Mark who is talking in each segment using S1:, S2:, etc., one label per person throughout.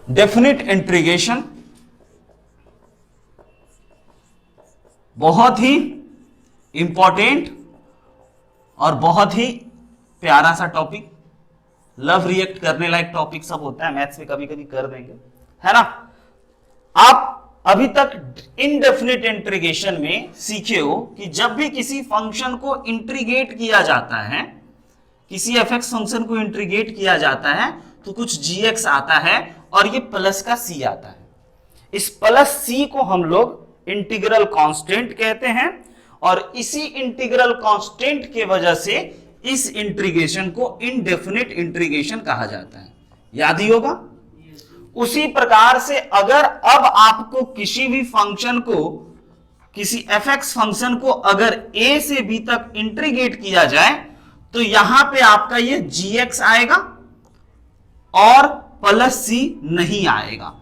S1: Definite integration बहुत ही important और बहुत ही प्यारा सा टॉपिक, लव रिएक्ट करने लायक टॉपिक सब होता है, मैथ्स में कभी कभी कर देंगे, है ना। आप अभी तक इनडेफिनिट इंटीग्रेशन में सीखे हो कि जब भी किसी फंक्शन को इंटीग्रेट किया जाता है, किसी एफएक्स फंक्शन को इंटीग्रेट किया जाता है तो कुछ जीएक्स आता है और ये प्लस का सी आता है। इस प्लस सी को हम लोग इंटीग्रल कांस्टेंट कहते हैं और इसी इंटीग्रल कांस्टेंट के वजह से इस इंटीग्रेशन को इनडेफिनिट इंटीग्रेशन कहा जाता है। याद ही होगा। उसी प्रकार से अगर अब आपको किसी भी फंक्शन को, किसी एफएक्स फंक्शन को अगर ए से बी तक इंटीग्रेट किया जाए तो यहां पे आपका ये जीएक्स आएगा और प्लस सी नहीं आएगा,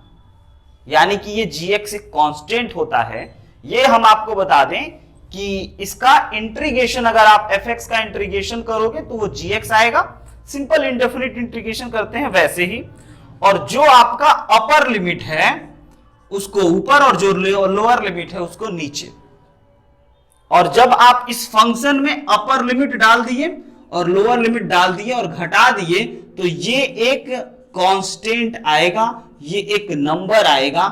S1: यानी कि ये जीएक्स एक कांस्टेंट होता है। ये हम आपको बता दें कि इसका इंटीग्रेशन अगर आप एफएक्स का इंटीग्रेशन करोगे तो वो जीएक्स आएगा, सिंपल इंडेफिनिट इंटीग्रेशन करते हैं वैसे ही। और जो आपका अपर लिमिट है उसको ऊपर और जो लोअर लिमिट है उसको नीचे। और जब आप इस फंक्शन में अपर लिमिट डाल दिए और लोअर लिमिट डाल दिए और घटा दिए तो ये एक कांस्टेंट आएगा, ये एक नंबर आएगा।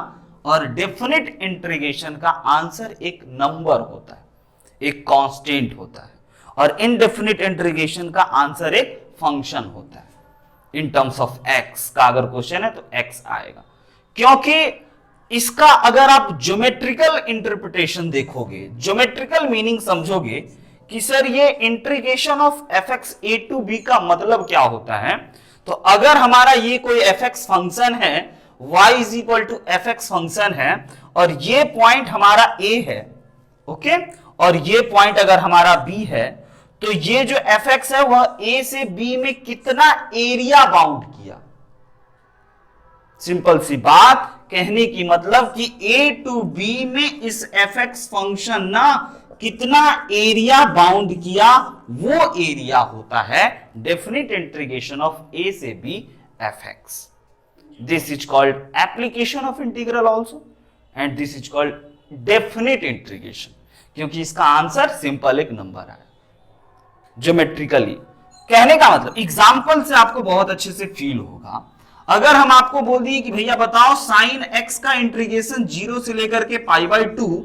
S1: और डेफिनिट इंटीग्रेशन का आंसर एक नंबर होता है, एक कांस्टेंट होता है। और इनडेफिनिट इंटीग्रेशन का आंसर एक फंक्शन होता है। इन टर्म्स ऑफ एक्स का अगर क्वेश्चन है तो एक्स आएगा, क्योंकि इसका अगर आप ज्योमेट्रिकल इंटरप्रिटेशन देखोगे, ज्योमेट्रिकल मीनिंग समझोगे कि सर ये integration of F X A to B का मतलब क्या होता है, तो अगर हमारा ये कोई एफ एक्स फंक्शन है, y is equal to F X function है और ये पॉइंट हमारा a है, ओके, और ये पॉइंट अगर हमारा b है, तो ये जो एफ एक्स है वह a से b में कितना एरिया बाउंड किया। सिंपल सी बात, कहने की मतलब कि a टू b में इस एफ एक्स फंक्शन ना कितना एरिया बाउंड किया, वो एरिया होता है डेफिनिट इंटीग्रेशन ऑफ a से b F x. This is called application of integral also and this is called definite integration, क्योंकि इसका आंसर सिंपल एक नंबर है। ज्योमेट्रिकली कहने का मतलब एग्जाम्पल से आपको बहुत अच्छे से फील होगा। अगर हम आपको बोल दिए कि भैया बताओ साइन एक्स का इंटीग्रेशन 0 से लेकर के π/2,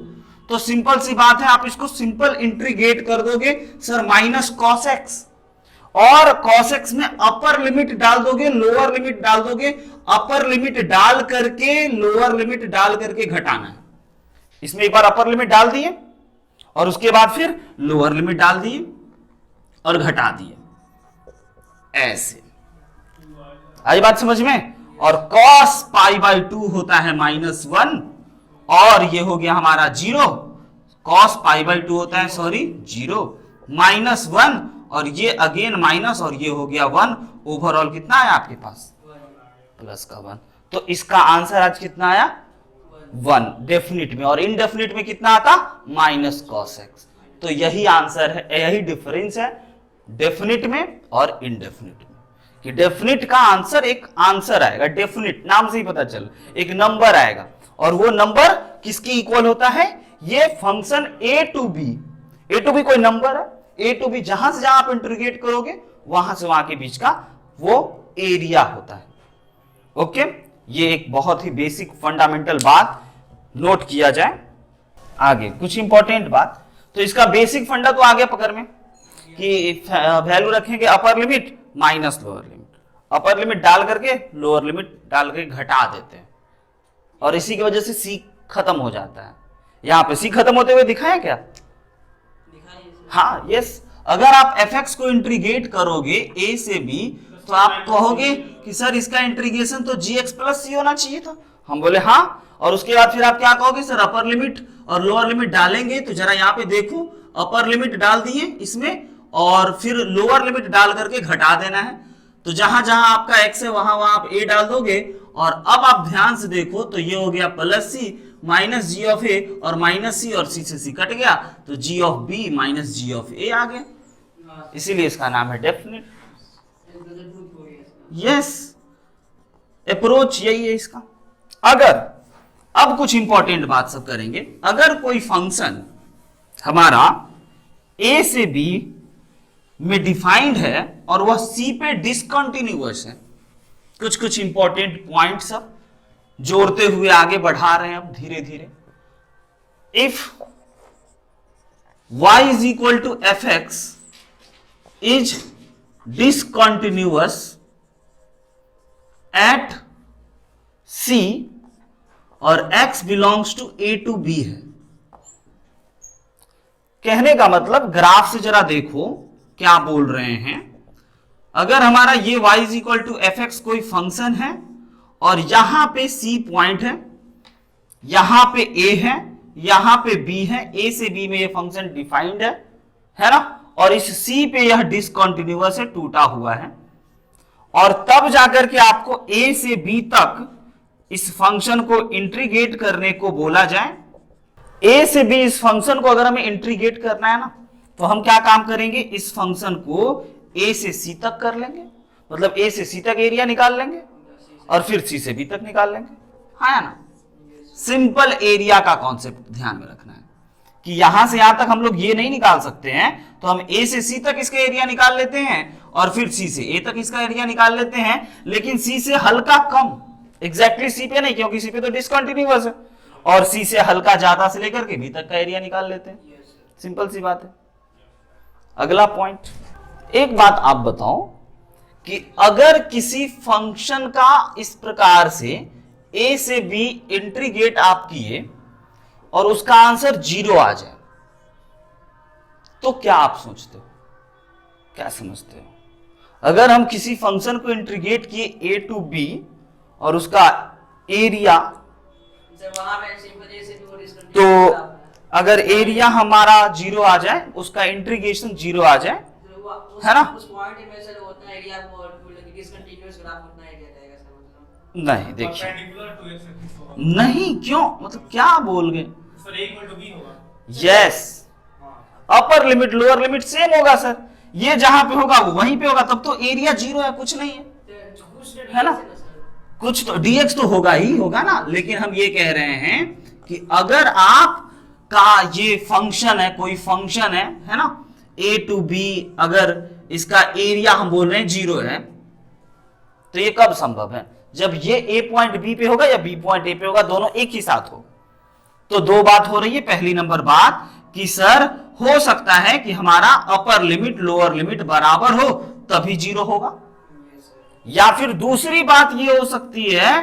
S1: तो सिंपल सी बात है आप इसको सिंपल इंटीग्रेट कर दोगे सर माइनस कॉस एक्स, और कॉस एक्स में अपर लिमिट डाल दोगे, लोअर लिमिट डाल दोगे, अपर लिमिट डाल करके लोअर लिमिट डाल करके घटाना है। इसमें एक बार अपर लिमिट डाल दिए और उसके बाद फिर लोअर लिमिट डाल दिए और घटा दिए, ऐसे। आई बात समझ में। और cos π/2 होता है -1 और ये हो गया हमारा 0, cos π/2 होता है 0 -1 और ये अगेन माइनस और ये हो गया 1। ओवरऑल कितना आया आपके पास? प्लस का 1। तो इसका आंसर आज कितना आया? 1 डेफिनिट में, और इनडेफिनिट में कितना आता? Minus cos x। तो यही आंसर है, यही डिफरेंस है डेफिनिट में और इनडेफिनिट में, कि डेफिनिट का आंसर एक आंसर आएगा, डेफिनिट नाम से ही पता चल, एक नंबर आएगा, और वो नंबर किसकी इक्वल होता है? ये फंक्शन a टू b कोई नंबर है, a टू b जहां से जहां आप इंटीग्रेट करोगे वहां से वहां के बीच का वो एरिया होता है। ओके, ये एक बहुत ही बेसिक फंडामेंटल बात नोट किया जाए। आगे कुछ इंपॉर्टेंट बात, तो इसका बेसिक फंडा तो आ गया पकड़ में कि वैल्यू रखेंगे upper limit minus lower limit, upper limit डाल करके लोअर लिमिट डाल करके घटा देते हैं, और इसी की वजह से सी खत्म हो जाता है। यहां पे सी खत्म होते हुए दिखाया क्या? हाँ, यस। अगर आप fx को इंटीग्रेट करोगे a से b तो आप कहोगे कि सर इसका इंटीग्रेशन तो gx प्लस सी होना चाहिए था। हम बोले हाँ, और उसके बाद फिर आप क्या कहोगे? सर अपर लिमिट और लोअर लिमिट डालेंगे, तो जरा यहाँ पे देखो, अपर लिमिट डाल दिए इसमें और फिर लोअर लिमिट डाल करके घटा देना है। तो जहां जहां आपका x है वहां वहां आप a डाल दोगे, और अब आप ध्यान से देखो तो ये हो गया plus C minus G of A, और माइनस सी और सी से सी कट गया, तो G of B minus G of A आ गया, इसीलिए इसका नाम है डेफिनिट। यस, अप्रोच यही है इसका। अगर अब कुछ इंपॉर्टेंट बात सब करेंगे, अगर कोई फंक्शन हमारा ए से बी में डिफाइंड है और वह सी पे डिसकंटिन्यूअस है, कुछ कुछ इंपॉर्टेंट पॉइंट सब जोड़ते हुए आगे बढ़ा रहे हैं अब धीरे धीरे। If y is equal to fx is discontinuous at c और x belongs to a to b है। कहने का मतलब ग्राफ से जरा देखो क्या बोल रहे हैं। अगर हमारा ये y is equal to fx कोई फंक्शन है और यहां पे c पॉइंट है, यहां पे a है, यहां पे b है, a से b में ये फंक्शन डिफाइंड है ना, और इस c पे यह डिसकंटिन्यूअस है, टूटा हुआ है, और तब जाकर के आपको a से b तक इस फंक्शन को इंटीग्रेट करने को बोला जाए। a से b इस फंक्शन को अगर हमें इंटीग्रेट करना है ना, तो हम क्या काम करेंगे, इस फंक्शन को a से c तक कर लेंगे, मतलब a से c तक एरिया निकाल लेंगे और फिर c से b तक निकाल लेंगे, हाँ ना। सिंपल एरिया का कॉन्सेप्ट ध्यान में रखना है कि यहां से यहां तक हम लोग ये नहीं निकाल सकते हैं, तो हम a से c तक इसका एरिया निकाल लेते हैं और फिर c से a तक इसका एरिया निकाल लेते हैं, लेकिन c से हल्का कम, एग्जैक्टली c पे नहीं, क्योंकि c पे तो डिसकंटिन्यूअस है, और c से हल्का ज्यादा से लेकर के b तक का एरिया निकाल लेते हैं। सिंपल सी बात है। अगला पॉइंट, एक बात आप बताओ कि अगर किसी फंक्शन का इस प्रकार से a से b इंटीग्रेट आप किए और उसका आंसर 0 आ जाए, तो क्या आप सोचते हो, क्या समझते हो? अगर हम किसी फंक्शन को इंटीग्रेट किए a टू b और उसका एरिया, तो अगर एरिया हमारा 0 आ जाए, उसका इंटीग्रेशन 0 आ जाए, है ना? नहीं, देखिए नहीं, क्यों, मतलब क्या बोल गए? यस, अपर लिमिट लोअर लिमिट सेम होगा सर, ये जहां पे होगा वो वहीं पे होगा, तब तो एरिया 0 है, कुछ नहीं है ना। कुछ तो dx तो होगा ही होगा ना, लेकिन हम ये कह रहे हैं कि अगर आप का ये फंक्शन है, कोई फंक्शन है ना, a टू b, अगर इसका एरिया हम बोल रहे हैं 0 है, तो ये कब संभव है? जब ये a पॉइंट b पे होगा या b पॉइंट a पे होगा, दोनों एक ही साथ हो। तो दो बात हो रही है। पहली नंबर बात कि सर हो सकता है कि हमारा अपर लिमिट लोअर लिमिट बराबर हो, तभी 0 होगा, या फिर दूसरी बात ये हो सकती है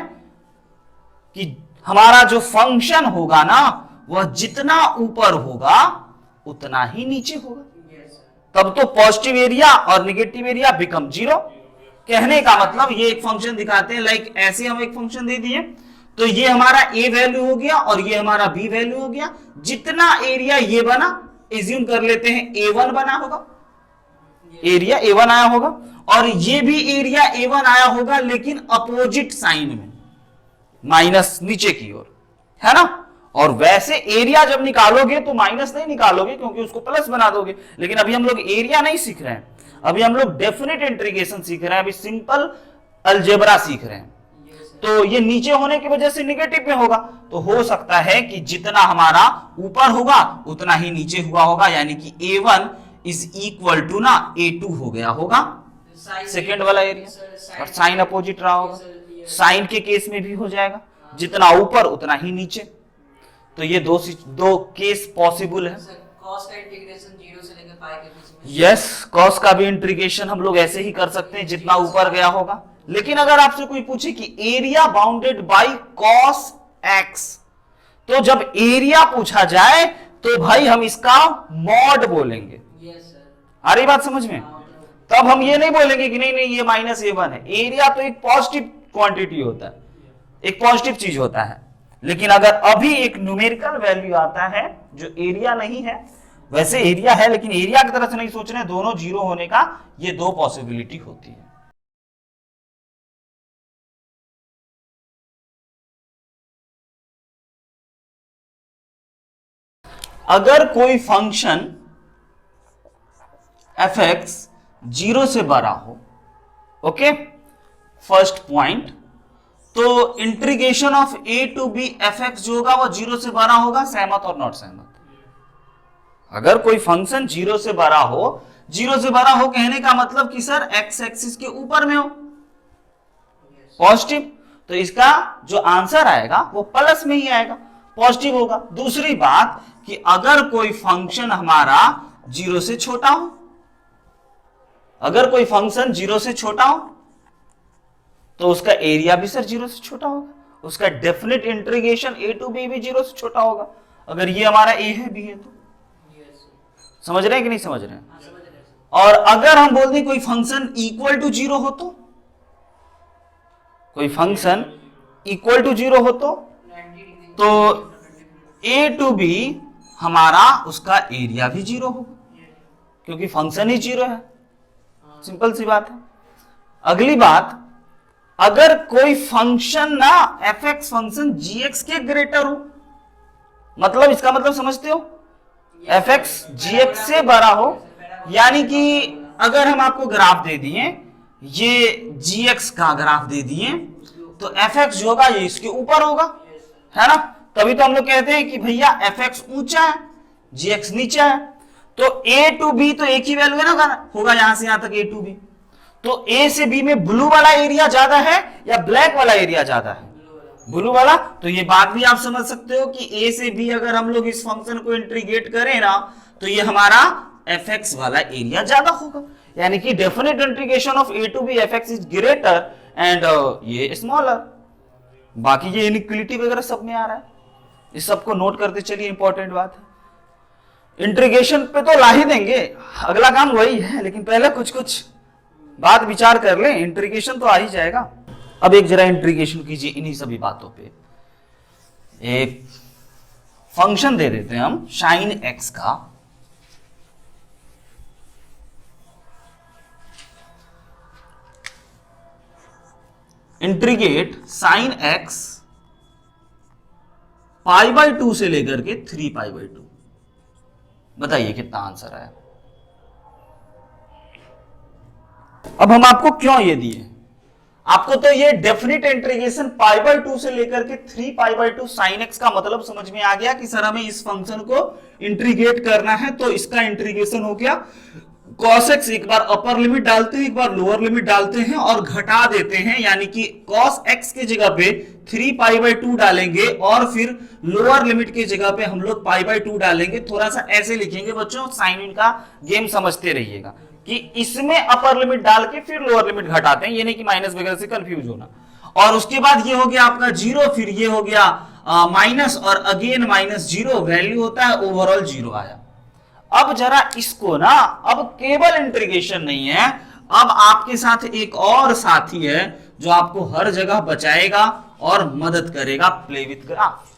S1: कि हमारा जो फंक्शन होगा ना, वह जितना ऊपर होगा उतना ही नीचे होगा, तब तो पॉजिटिव एरिया और नेगेटिव एरिया बिकम 0। कहने का मतलब ये एक फंक्शन दिखाते हैं, लाइक ऐसे हम एक फंक्शन दे दिए, तो ये हमारा a वैल्यू हो गया और ये हमारा b वैल्यू हो गया, जितना एरिया ये बना, एज्यूम कर लेते हैं a1 बना होगा, एरिया a1 आया होगा, और ये भी एरिया a1 आया होगा, लेकिन अपोजिट साइन में, माइनस नीचे की ओर, है ना। और वैसे एरिया जब निकालोगे तो माइनस नहीं निकालोगे, क्योंकि उसको प्लस बना दोगे। लेकिन अभी हम लोग एरिया नहीं सीख रहे हैं, अभी हम लोग डेफिनेट इंटीग्रेशन सीख रहे हैं, अभी सिंपल अलजेब्रा सीख रहे हैं। तो ये नीचे होने की वजह से निगेटिव में होगा, तो हो सकता है कि जितना हमारा ऊपर होगा उतना ही नीचे हुआ होगा, यानी कि a1 इज इक्वल टू ना a2 हो गया होगा, सेकेंड वाला एरिया, और साइन अपोजिट रहा होगा। साइन के केस में भी हो जाएगा, जितना ऊपर उतना ही नीचे। तो ये दो केस पॉसिबल है।
S2: कॉस का इंटीग्रेशन 0 से लेकर पाई के बीच में,
S1: यस, कॉस का भी इंटीग्रेशन हम लोग ऐसे ही कर सकते हैं, जितना ऊपर गया होगा। लेकिन अगर आपसे कोई पूछे कि area bounded by cos x, तो जब एरिया पूछा जाए तो भाई हम इसका मॉड बोलेंगे। आ रही बात समझ में? तब हम ये नहीं बोलेंगे कि नहीं नहीं ये -a1 है। एरिया तो एक पॉजिटिव क्वांटिटी होता है, एक पॉजिटिव चीज होता है। लेकिन अगर अभी एक न्यूमेरिकल वैल्यू आता है जो एरिया नहीं है, वैसे एरिया है लेकिन एरिया की तरह से नहीं सोच रहे हैं, दोनों 0 होने का ये दो पॉसिबिलिटी होती है। अगर कोई फंक्शन fx 0 से बड़ा हो, ओके, फर्स्ट पॉइंट, तो integration of a to b fx जो होगा वो 0 से बड़ा होगा, सहमत और नॉट सहमत? अगर कोई फंक्शन 0 से बड़ा हो, 0 से बड़ा हो कहने का मतलब कि सर x एक्सिस के ऊपर में हो, पॉजिटिव, तो इसका जो आंसर आएगा वो प्लस में ही आएगा, पॉजिटिव होगा। दूसरी बात कि अगर कोई फंक्शन हमारा 0 से छोटा हो, अगर कोई फंक्शन 0 से छोटा हो तो उसका एरिया भी सर 0 से छोटा होगा, उसका definite integration a to b भी 0 से छोटा होगा। अगर ये हमारा a है, b है तो समझ रहे हैं कि नहीं समझ रहे हैं? और अगर हम बोल दें कोई फंक्शन इक्वल टू 0 हो तो, कोई फंक्शन इक्वल टू 0 हो तो a टू b हमारा उसका एरिया भी 0 होगा, क्योंकि फंक्शन ही 0 है, सिंपल सी बात है। अगली बात, अगर कोई फंक्शन ना fx फंक्शन gx के ग्रेटर हो, मतलब इसका मतलब समझते हो, fx gx से बड़ा हो, यानी कि अगर हम आपको ग्राफ दे दिए, ये gx का ग्राफ दे दिए, तो fx जो होगा ये इसके ऊपर होगा, है ना? तभी तो हम लोग कहते हैं कि भैया fx ऊंचा है, gx नीचा है। तो a टू b तो एक ही वैल्यू है ना, होगा यहां से यहां तक a टू b। तो a से b में ब्लू वाला एरिया ज्यादा है या ब्लैक वाला एरिया ज्यादा है? ब्लू वाला। तो ये बात भी आप समझ सकते हो कि a से b अगर हम लोग इस फंक्शन को इंटीग्रेट करें ना, तो ये हमारा fx वाला एरिया ज्यादा होगा, यानी कि definite integration of a to b fx is greater and ये स्मॉलर। बाकी ये इनइक्वालिटी वगैरह सब में आ रहा है, इस सबको नोट करते चलिए, इंपॉर्टेंट बात है। इंटीग्रेशन पे तो ला ही देंगे, अगला काम वही है, लेकिन पहले कुछ कुछ बात विचार कर लें, इंटीग्रेशन तो आ ही जाएगा। अब एक जरा इंटीग्रेशन कीजिए इन्हीं सभी बातों पे। एक फंक्शन दे देते हैं हम sin x का, इंटीग्रेट sin x π/2 से लेकर के 3π/2, बताइए कितना आंसर आया। अब हम आपको क्यों ये दिए, आपको तो ये डेफिनेट इंटीग्रेशन π/2 से लेकर के 3π/2 sin x का मतलब समझ में आ गया कि सर हमें इस फंक्शन को इंटीग्रेट करना है, तो इसका इंटीग्रेशन हो गया cos x, एक बार अपर लिमिट डालते हैं, एक बार लोअर लिमिट डालते हैं और घटा देते हैं, यानी कि cos x की जगह पे 3π/2 डालेंगे और फिर लोअर लिमिट की जगह पे हम लोग π/2 डालेंगे। थोड़ा सा ऐसे लिखेंगे बच्चों, साइन इन का गेम समझते रहिएगा कि इसमें अपर लिमिट डाल के फिर लोअर लिमिट घटाते हैं, ये नहीं कि माइनस वगैरह से कंफ्यूज होना। और उसके बाद ये हो गया आपका 0, फिर ये हो गया माइनस और अगेन -0, वैल्यू होता है ओवरऑल 0 आया। अब जरा इसको ना, अब केवल इंटीग्रेशन नहीं है, अब आपके साथ एक और साथी है जो आपको हर जगह बचाएगा और मदद करेगा, प्ले विथ ग्राफ।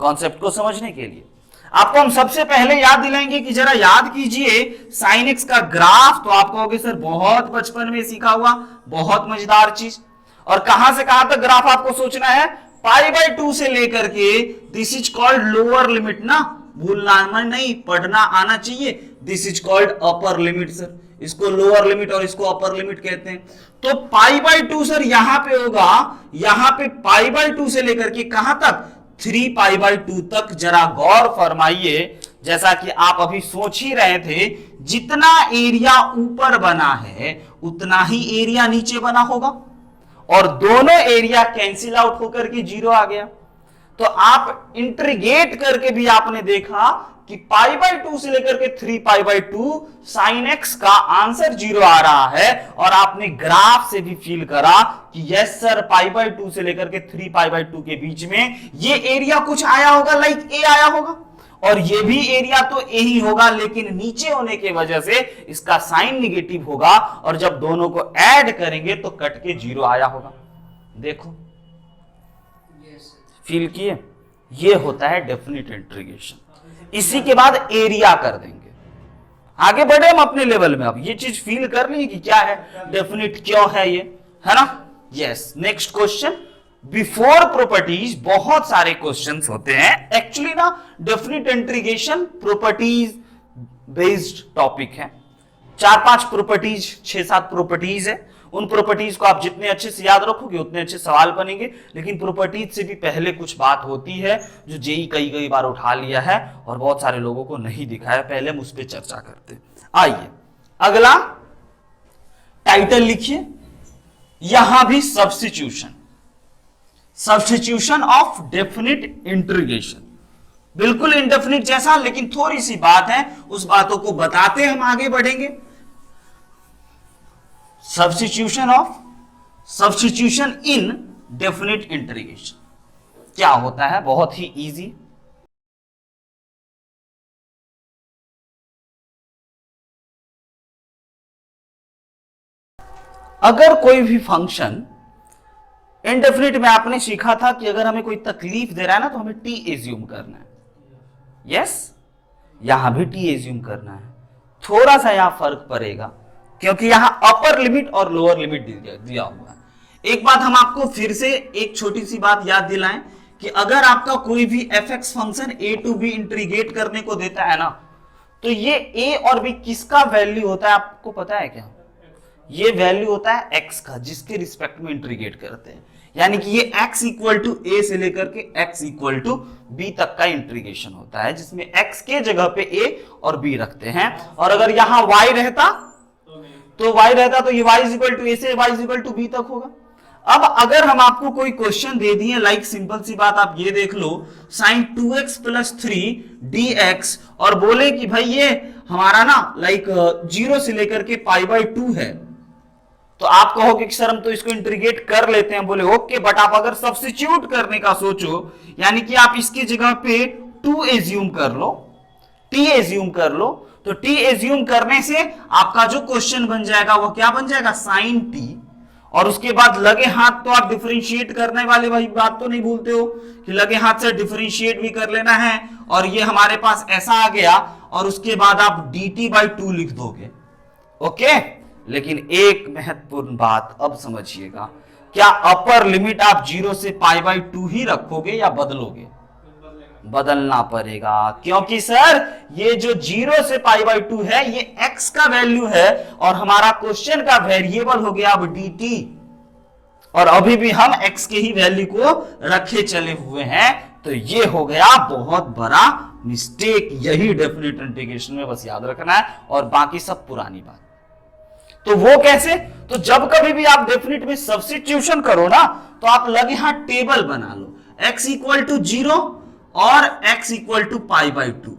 S1: कॉन्सेप्ट को समझने के लिए आपको हम सबसे पहले याद दिलाएंगे कि जरा याद कीजिए sin x का ग्राफ, तो आप कहोगे सर बहुत बचपन में सीखा हुआ, बहुत मजेदार चीज। और कहां से कहां तक ग्राफ आपको सोचना है, π/2 से लेकर के, this is called lower limit ना, भूलना नहीं, पढ़ना आना चाहिए। This is called upper limit sir, इसको लोअर लिमिट और इसको अपर लिमिट कहते हैं। तो π/2 सर यहां पे होगा, यहां पे π/2 से लेकर के कहां तक, 3π/2 तक। जरा गौर फरमाइए, जैसा कि आप अभी सोच ही रहे थे, जितना एरिया ऊपर बना है उतना ही एरिया नीचे बना होगा, और दोनों एरिया कैंसिल आउट होकर के 0 आ गया। तो आप इंटीग्रेट करके भी आपने देखा कि π/2 से लेकर के 3π/2 sin x का आंसर 0 आ रहा है, और आपने ग्राफ से भी फील करा कि यस सर π/2 से लेकर के 3π/2 के बीच में ये एरिया कुछ आया होगा, लाइक a आया होगा, और ये भी एरिया तो a ही होगा, लेकिन नीचे होने की वजह से इसका साइन निगेटिव होगा, और जब दोनों को ऐड करेंगे तो कट के 0 आया होगा। देखो फील किए, ये होता है डेफिनेट इंटीग्रेशन। इसी के बाद एरिया कर देंगे, आगे बढ़े हम अपने लेवल में। अब ये चीज फील कर ली कि क्या है डेफिनेट, क्यों है ये, है ना। Yes, next question, before properties. बहुत सारे क्वेश्चंस होते हैं एक्चुअली ना, definite integration properties based topic है। 4-5 प्रॉपर्टीज, 6-7 प्रॉपर्टीज है, उन प्रॉपर्टीज को आप जितने अच्छे से याद रखोगे उतने अच्छे सवाल बनेंगे, लेकिन प्रॉपर्टीज से भी पहले कुछ बात होती है जो जेई कई बार उठा लिया है और बहुत सारे लोगों को नहीं दिखाया, पहले हम उस पर चर्चा करते हैं। आइए अगला टाइटल लिखिए, यहां भी सब्स्टिट्यूशन ऑफ डेफिनिट इंटीग्रेशन, बिल्कुल इंडेफिनिट जैसा, लेकिन थोड़ी सी बात है, उस बातों को बताते हम आगे बढ़ेंगे। सब्स्टिट्यूशन इन डेफिनिट इंटीग्रेशन क्या होता है, बहुत ही इजी। अगर कोई भी फंक्शन इंडेफिनिट में आपने सीखा था कि अगर हमें कोई तकलीफ दे रहा है ना तो हमें टी एज्यूम करना है, यस, यहां भी टी एज्यूम करना है। थोड़ा सा यहां फर्क पड़ेगा क्योंकि यहां अपर लिमिट और लोअर लिमिट दिया हुआ है। एक बात हम आपको फिर से एक छोटी सी बात याद दिलाएं कि अगर आपका कोई भी F X function A to B integrate करने को देता है ना, तो ये ए और बी किसका वैल्यू होता है आपको पता है क्या? ये वैल्यू होता है एक्स का, जिसके रिस्पेक्ट में इंटीग्रेट करते हैं। यानी कि ये x इक्वल टू ए से लेकर के x इक्वल टू बी तक का इंटीग्रेशन होता है, जिसमें x के जगह पे a और b रखते हैं। और अगर यहां y रहता तो ये y इक्वल टू ए से y इक्वल टू बी तक होगा। अब अगर हम आपको कोई क्वेश्चन दे दिए, लाइक सिंपल सी बात आप ये देख लो, sin 2x प्लस 3 dx, और बोले कि भाई ये हमारा ना लाइक 0 से लेकर के π/2 है, तो आप कहोगे कि सर हम तो इसको इंटीग्रेट कर लेते हैं। बोले ओके, बट आप अगर सब्स्टिट्यूट करने का सोचो, यानी कि आप इसकी जगह पे 2 एज्यूम कर लो, t एज्यूम कर लो, तो t एज्यूम करने से आपका जो क्वेश्चन बन जाएगा वो क्या बन जाएगा, sin t। और उसके बाद लगे हाथ तो आप डिफरेंशिएट करने वाले भाई बात तो नहीं भूलते हो कि लगे हाथ से डिफरेंशिएट भी कर लेना है, और ये हमारे पास ऐसा आ गया, और उसके बाद आप dt/2 लिख दोगे, ओके। लेकिन एक महत्वपूर्ण बात अब समझिएगा, क्या अपर लिमिट आप 0 से π/2 ही रखोगे या बदलोगे? बदलना पड़ेगा, क्योंकि सर ये जो 0 से π/2 है ये x का वैल्यू है और हमारा क्वेश्चन का वेरिएबल हो गया अब dt, और अभी भी हम x के ही वैल्यू को रखे चले हुए हैं, तो ये हो गया बहुत बड़ा मिस्टेक। यही डेफिनेट इंटीग्रेशन में बस याद रखना है, और बाकी सब पुरानी बात। तो वो कैसे? तो जब कभी भी आप डेफिनेट में सब्स्टिट्यूशन करो ना, तो आप लगे यहां टेबल बना लो, x इक्वल टू 0 और x इक्वल टू π/2,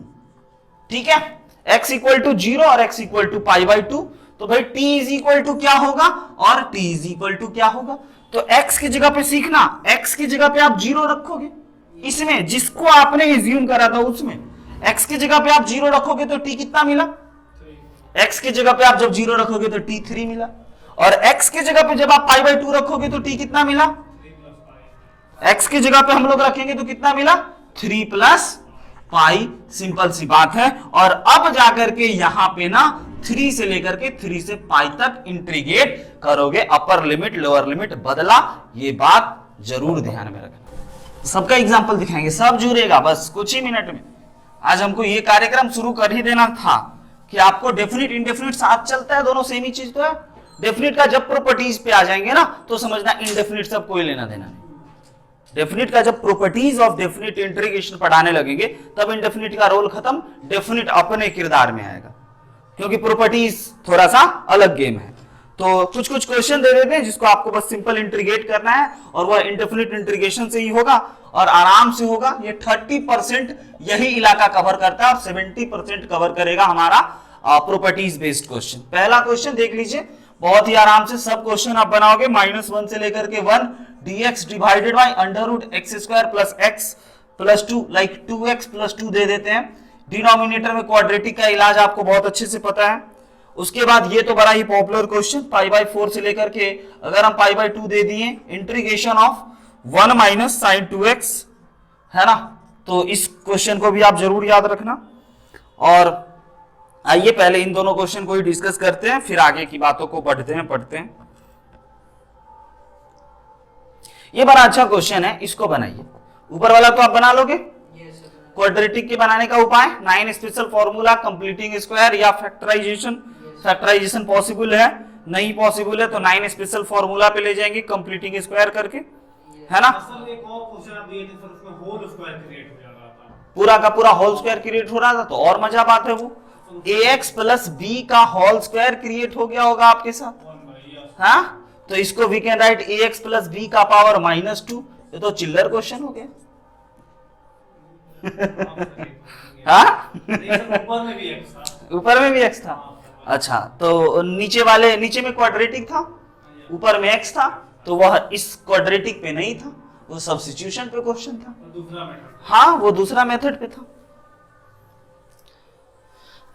S1: ठीक है, x इक्वल टू 0 और x इक्वल टू π/2। तो भाई t इज इक्वल टू क्या होगा और t इज इक्वल टू क्या होगा? तो x की जगह पे सीखना, x की जगह पे आप 0 रखोगे, इसमें जिसको आपने एज्यूम करा था उसमें x की जगह पे आप 0 रखोगे तो t कितना मिला? x की जगह पे आप जब 0 रखोगे तो t 3 मिला, और x की जगह पे जब आप π/2 रखोगे तो t कितना मिला? x की जगह पे हम लोग रखेंगे तो कितना मिला? 3 प्लस पाई। सिंपल सी बात है। और अब जाकर के यहां पे ना 3 से लेकर के 3 से पाई तक इंटीग्रेट करोगे, अपर लिमिट लोअर लिमिट बदला, ये बात जरूर ध्यान में रखना। सबका एग्जांपल दिखाएंगे, सब जुड़ेगा बस कुछ ही मिनट में। आज हमको ये कार्यक्रम शुरू कर ही देना था कि आपको डेफिनिट इंडेफिनिट साथ चलता है, दोनों सेम ही चीज तो है। डेफिनिट का जब प्रॉपर्टीज पे आ जाएंगे ना तो समझना इंडेफिनिट से कोई लेना देना नहीं। डेफिनिट का जब प्रॉपर्टीज ऑफ डेफिनिट इंटीग्रेशन पढ़ाने लगेंगे तब इंडेफिनिट का रोल खत्म, डेफिनिट अपने किरदार में आएगा, क्योंकि प्रॉपर्टीज थोड़ा सा अलग गेम है। तो कुछ कुछ क्वेश्चन दे देते हैं जिसको आपको बस सिंपल इंटीग्रेट करना है, और वह इंडेफिनिट इंटीग्रेशन से ही होगा और आराम से होगा। ये 30% यही इलाका कवर करता है और 70% कवर करेगा हमारा प्रॉपर्टीज बेस्ड क्वेश्चन। पहला क्वेश्चन देख लीजिए, बहुत ही आराम से सब क्वेश्चन आप बनाओगे। -1 से लेकर के 1 dx divided by √x² plus x plus 2, like 2x plus 2 दे देते हैं। डिनोमिनेटर में क्वाड्रेटिक का इलाज आपको बहुत अच्छे से पता है। उसके बाद ये तो बड़ा ही पॉपुलर क्वेश्चन, π/4 से लेकर के अगर हम π/2 दे दिए, integration of 1 minus sign 2x, है ना। तो इस क्वेश्चन को भी आप जरूर याद रखना। और आइए पहले इन दोनों क्वेश्चन को ही डिस्कस करते हैं, फिर आगे की बातों को पढ़ते हैं। ये बड़ा अच्छा क्वेश्चन है, इसको बनाइए। ऊपर वाला तो आप बना लोगे। क्वाड्रेटिक के बनाने का उपाय 9 स्पेशल फॉर्मूला, कंप्लीटिंग स्क्वायर या फैक्टराइजेशन पॉसिबल है। नहीं पॉसिबल है तो 9 स्पेशल फॉर्मूला पे ले जाएंगे कंप्लीटिंग स्क्वायर करके, है ना।
S3: असल एक और क्वेश्चन आप दिए थे सर, उसमें होल स्क्वायर क्रिएट हो जा रहा था।
S1: पूरा का पूरा होल स्क्वायर क्रिएट हो रहा था तो और मजा बात है, वो ax प्लस b का होल स्क्वायर क्रिएट हो गया होगा आपके साथ, हाँ। तो इसको we can write ax plus b का पावर -2। ये तो चिल्लर क्वेश्चन हो गया। हाँ
S3: ऊपर में भी x था।
S1: ऊपर में भी x था। अच्छा तो नीचे में क्वाड्रेटिक था, ऊपर में x था, तो वह इस क्वाड्रेटिक पे नहीं था, वो सब्स्टिट्यूशन पे क्वेश्चन था।
S3: दूसरा मेथड,
S1: हाँ वो दूसरा मेथड पे था।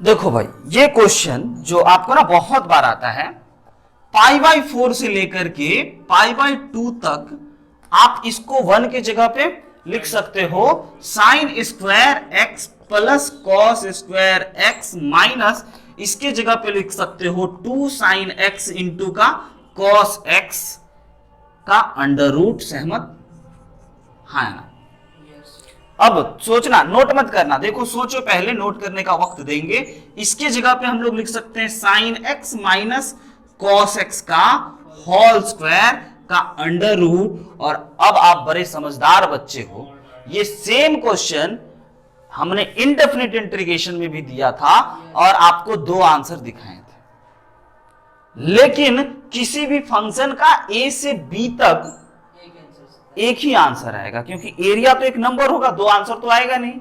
S1: देखो भाई ये क्वेश्चन जो आपको ना बहुत बार आता है, π/4 से लेकर के π/2 तक आप इसको 1 के जगह पे लिख सकते हो sin square x plus cos square x minus इसके जगह पे लिख सकते हो 2 sin x इंटू का cos x का अंडर रूट। सहमत? हाँ ना। अब सोचना, नोट मत करना, देखो सोचो पहले, नोट करने का वक्त देंगे। इसके जगह पे हम लोग लिख सकते हैं sin x minus cos x का होल स्क्वायर का अंडर रूट। और अब आप बड़े समझदार बच्चे हो, ये सेम क्वेश्चन हमने इनडेफिनिट इंटीग्रेशन में भी दिया था और आपको 2 आंसर दिखाए थे, लेकिन किसी भी फंक्शन का a से b तक एक ही आंसर आएगा, क्योंकि एरिया तो एक नंबर होगा, 2 आंसर तो आएगा नहीं।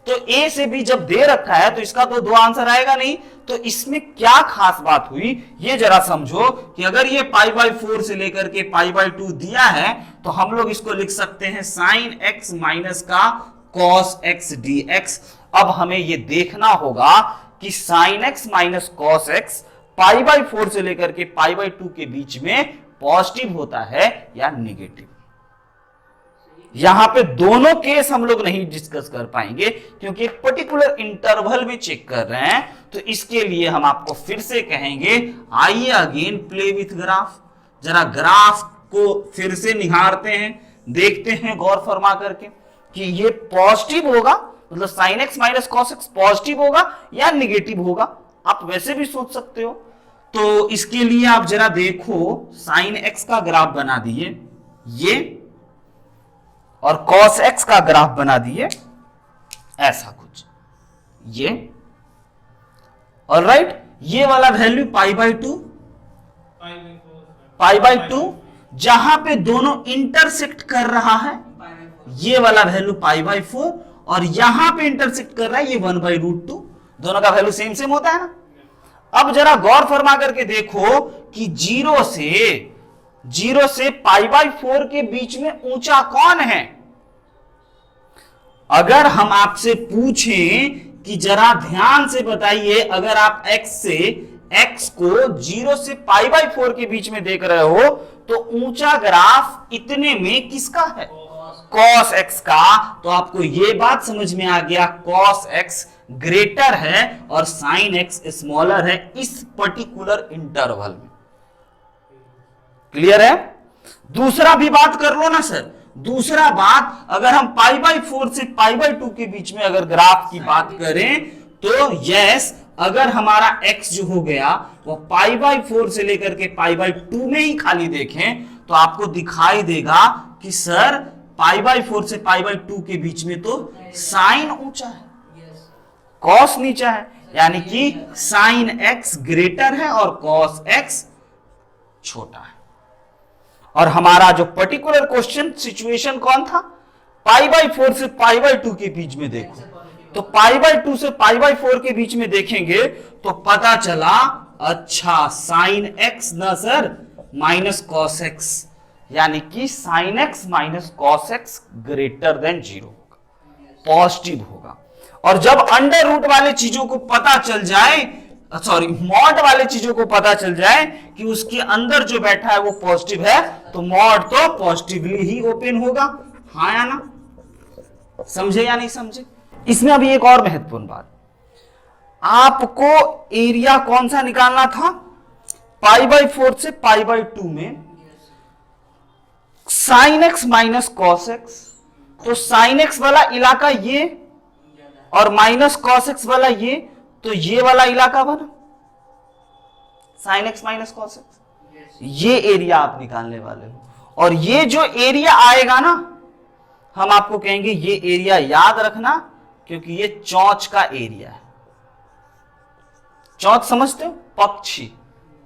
S1: तो a से b जब दे रखा है तो इसका तो 2 आंसर आएगा नहीं। तो इसमें क्या खास बात हुई ये जरा समझो कि अगर ये π/4 से लेकर के π/2 दिया है तो हम लोग इसको लिख सकते हैं sin x माइनस का cos x dx। अब हमें ये देखना होगा कि sin x minus cos x π/4 से लेकर के π/2 के बीच में पॉजिटिव होता है या निगेटिव। यहां पे दोनों केस हम लोग नहीं डिस्कस कर पाएंगे क्योंकि एक पर्टिकुलर इंटरवल में चेक कर रहे हैं। तो इसके लिए हम आपको फिर से कहेंगे, आइए अगेन प्ले विथ ग्राफ, जरा ग्राफ को फिर से निहारते हैं, देखते हैं गौर फरमा करके कि ये पॉजिटिव होगा, मतलब sin x minus cos x positive होगा या निगेटिव होगा। आप वैसे भी सोच सकते हो। तो इसके लिए आप जरा देखो, sin x का ग्राफ बना दिए ये, और cos x का ग्राफ बना दिए ऐसा कुछ ये। ऑलराइट, ये वाला वैल्यू π/2 जहां पे दोनों इंटरसेक्ट कर रहा है, ये वाला वैल्यू π/4, और यहां पे इंटरसेक्ट कर रहा है ये 1/√2। दोनों का वैल्यू सेम सेम होता है ना। अब जरा गौर फरमा करके देखो कि 0 से π/4 के बीच में ऊंचा कौन है। अगर हम आपसे पूछें कि जरा ध्यान से बताइए, अगर आप x को 0 से π/4 के बीच में देख रहे हो तो ऊंचा ग्राफ इतने में किसका है? cos x का। तो आपको यह बात समझ में आ गया, cos x ग्रेटर है और sin x स्मॉलर है इस पर्टिकुलर इंटरवल में। क्लियर है? दूसरा भी बात कर लो ना सर। दूसरा बात, अगर हम π/4 से π/2 के बीच में अगर ग्राफ की बात करें तो यस, अगर हमारा x जो हो गया वो π/4 से लेकर के π/2 में ही खाली देखें तो आपको दिखाई देगा कि सर π/4 से π/2 के बीच में तो साइन ऊंचा है, cos नीचा है, यानी कि sin x ग्रेटर है और cos x छोटा है। और हमारा जो पर्टिकुलर क्वेश्चन सिचुएशन कौन था? π/4 से π/2 के बीच में देखो, तो π/2 से π/4 के बीच में देखेंगे तो पता चला, अच्छा sin x ना सर माइनस cos x, यानी कि sin x minus cos x greater than 0 होगा, पॉजिटिव होगा। और जब अंडर रूट वाले चीजों को पता चल जाए, सॉरी मॉड वाले चीजों को पता चल जाए कि उसके अंदर जो बैठा है वो पॉजिटिव है, तो मॉड तो पॉजिटिवली ही ओपन होगा। हाँ या ना? समझे या नहीं समझे? इसमें अभी एक और महत्वपूर्ण बात, आपको एरिया कौन सा निकालना था? π/4 से π/2 में sin x minus cos x, तो sin x वाला इलाका ये और माइनस cos x वाला ये, तो ये वाला इलाका बना। Sine x minus cos x. ये एरिया आप निकालने वाले हो, और ये जो एरिया आएगा ना, हम आपको कहेंगे ये एरिया याद रखना, क्योंकि ये चौंच का एरिया है। चौंच समझते हो? पक्षी,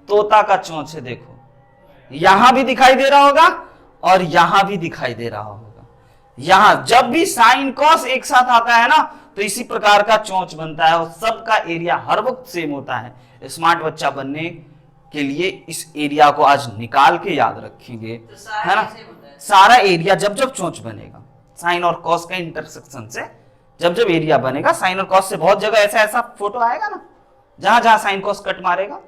S1: तोता का चौंच है, देखो यहां भी दिखाई दे रहा होगा और यहां भी दिखाई दे रहा होगा। यहां जब भी साइन कॉस एक साथ आता है ना, तो इसी प्रकार का चौंच बनता है, और सबका एरिया हर वक्त सेम होता है। स्मार्ट बच्चा बनने के लिए इस एरिया को आज निकाल के याद रखेंगे, है ना। सारा एरिया जब जब चौंच बनेगा, साइन और कॉस का इंटरसेक्शन से जब जब एरिया बनेगा, साइन और कॉस से बहुत जगह ऐसा ऐसा फोटो आएगा ना, जहां जहां साइन कॉस कट मारेगा,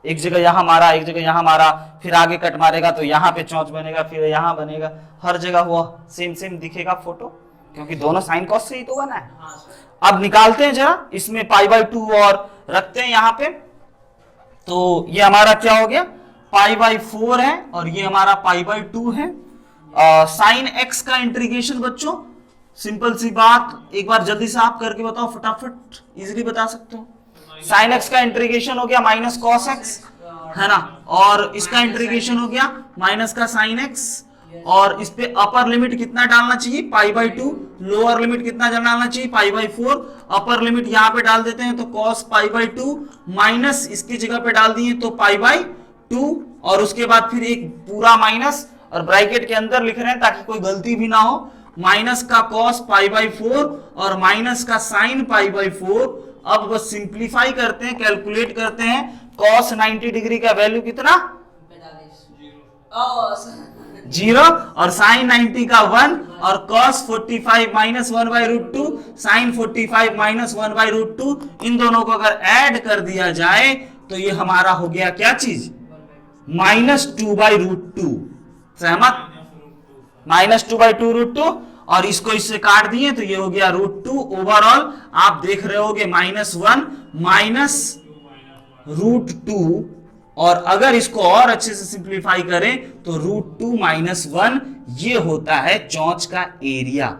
S1: एक जगह यहां मारा, एक जगह यहां मारा, फिर आगे कट मारेगा तो यहां पे चौंच बनेगा, फिर यहां बनेगा, हर जगह वो सेम सेम दिखेगा फोटो, क्योंकि दोनों साइन कॉस से ही तो बना है। अब निकालते हैं जरा, इसमें पाई बाई 2 और रखते हैं यहां पे, तो ये हमारा क्या हो गया, पाई बाई 4 है, और ये हमारा पाई बाई 2 है। साइन एक्स का इंटीग्रेशन बच्चों, सिंपल सी बात, एक बार जल्दी से आप करके बताओ, फटाफट इजीली बता सकते हो। साइन एक्स का इंटीग्रेशन हो गया माइनस कॉस एक्स, है ना, और इसका इंटीग्रेशन हो गया माइनस का साइन एक्स, और इस पे अपर लिमिट कितना डालना चाहिए, पाई बाई 2, लोअर लिमिट कितना डालना चाहिए, पाई बाई 4, अपर लिमिट यहाँ पे डाल देते हैं तो कॉस पाई बाई 2 माइनस इसकी जगह पे डाल दिए तो पाई बाई 2, और उसके बाद फिर एक पूरा माइनस, और ब्रैकेट के अंदर लिख रहे हैं ताकि कोई गलती भी ना हो, माइनस का कॉस पाई बाई 4 और माइनस का साइन पाई बाई 4। अब बस सिंप्लीफाई करते हैं, कैलकुलेट करते हैं, कॉस 90 डिग्री का वैल्यू कितना, 0, और साइन 90 का 1, और cos 45 minus 1 by root 2, sine 45 minus 1 by root 2, इन दोनों को अगर ऐड कर दिया जाए तो ये हमारा हो गया क्या चीज, माइनस 2 बाई रूट 2। सहमत? माइनस 2 बाई 2 रूट 2, और इसको इससे काट दिए तो ये हो गया रूट 2। ओवरऑल आप देख रहे होगे -1 माइनस रूट 2, और अगर इसको और अच्छे से सिंप्लीफाई करें तो रूट 2 माइनस 1, ये होता है चौंच का एरिया।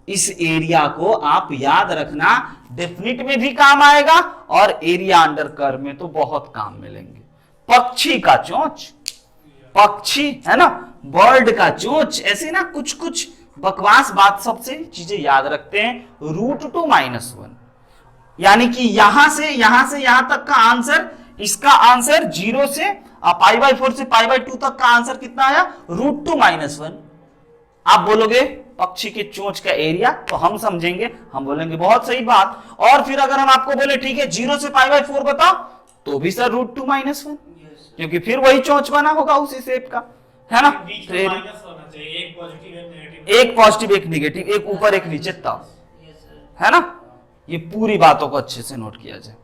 S1: इस एरिया को आप याद रखना, डेफिनिट में भी काम आएगा और एरिया अंडर कर्व में तो बहुत काम मिलेंगे। पक्षी का चोंच, पक्षी है ना, बर्ड का चोंच, ऐसे ना कुछ कुछ बकवास बात सबसे चीजें याद रखते हैं। √2 - 1 यानी कि यहां से यहां तक का आंसर, इसका आंसर 0 से π/4 से π/2 तक का आंसर कितना आया, √2 - 1। आप बोलोगे पक्षी के चोंच का एरिया, तो हम समझेंगे, हम बोलेंगे बहुत सही बात। और फिर अगर हम आपको बोले ठीक है 0 से π/4 बताओ, तो भी सर √2 - 1, क्योंकि फिर वही चोंच बना होगा उसी शेप का, है ना। तो एक पॉजिटिव एक निगेटिव, एक ऊपर एक नीचे, तब, है ना। ये पूरी बातों को अच्छे से नोट किया जाए।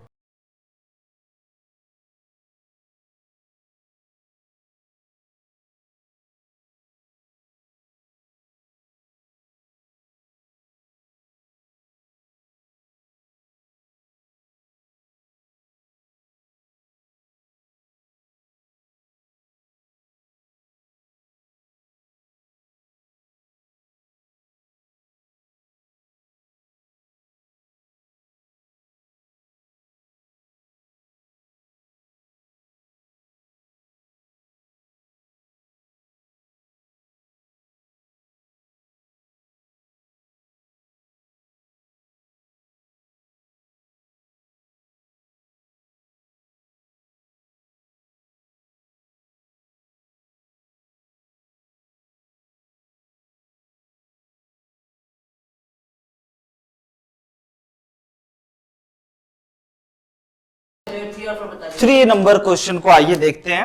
S1: थ्री नंबर क्वेश्चन को आइए देखते हैं,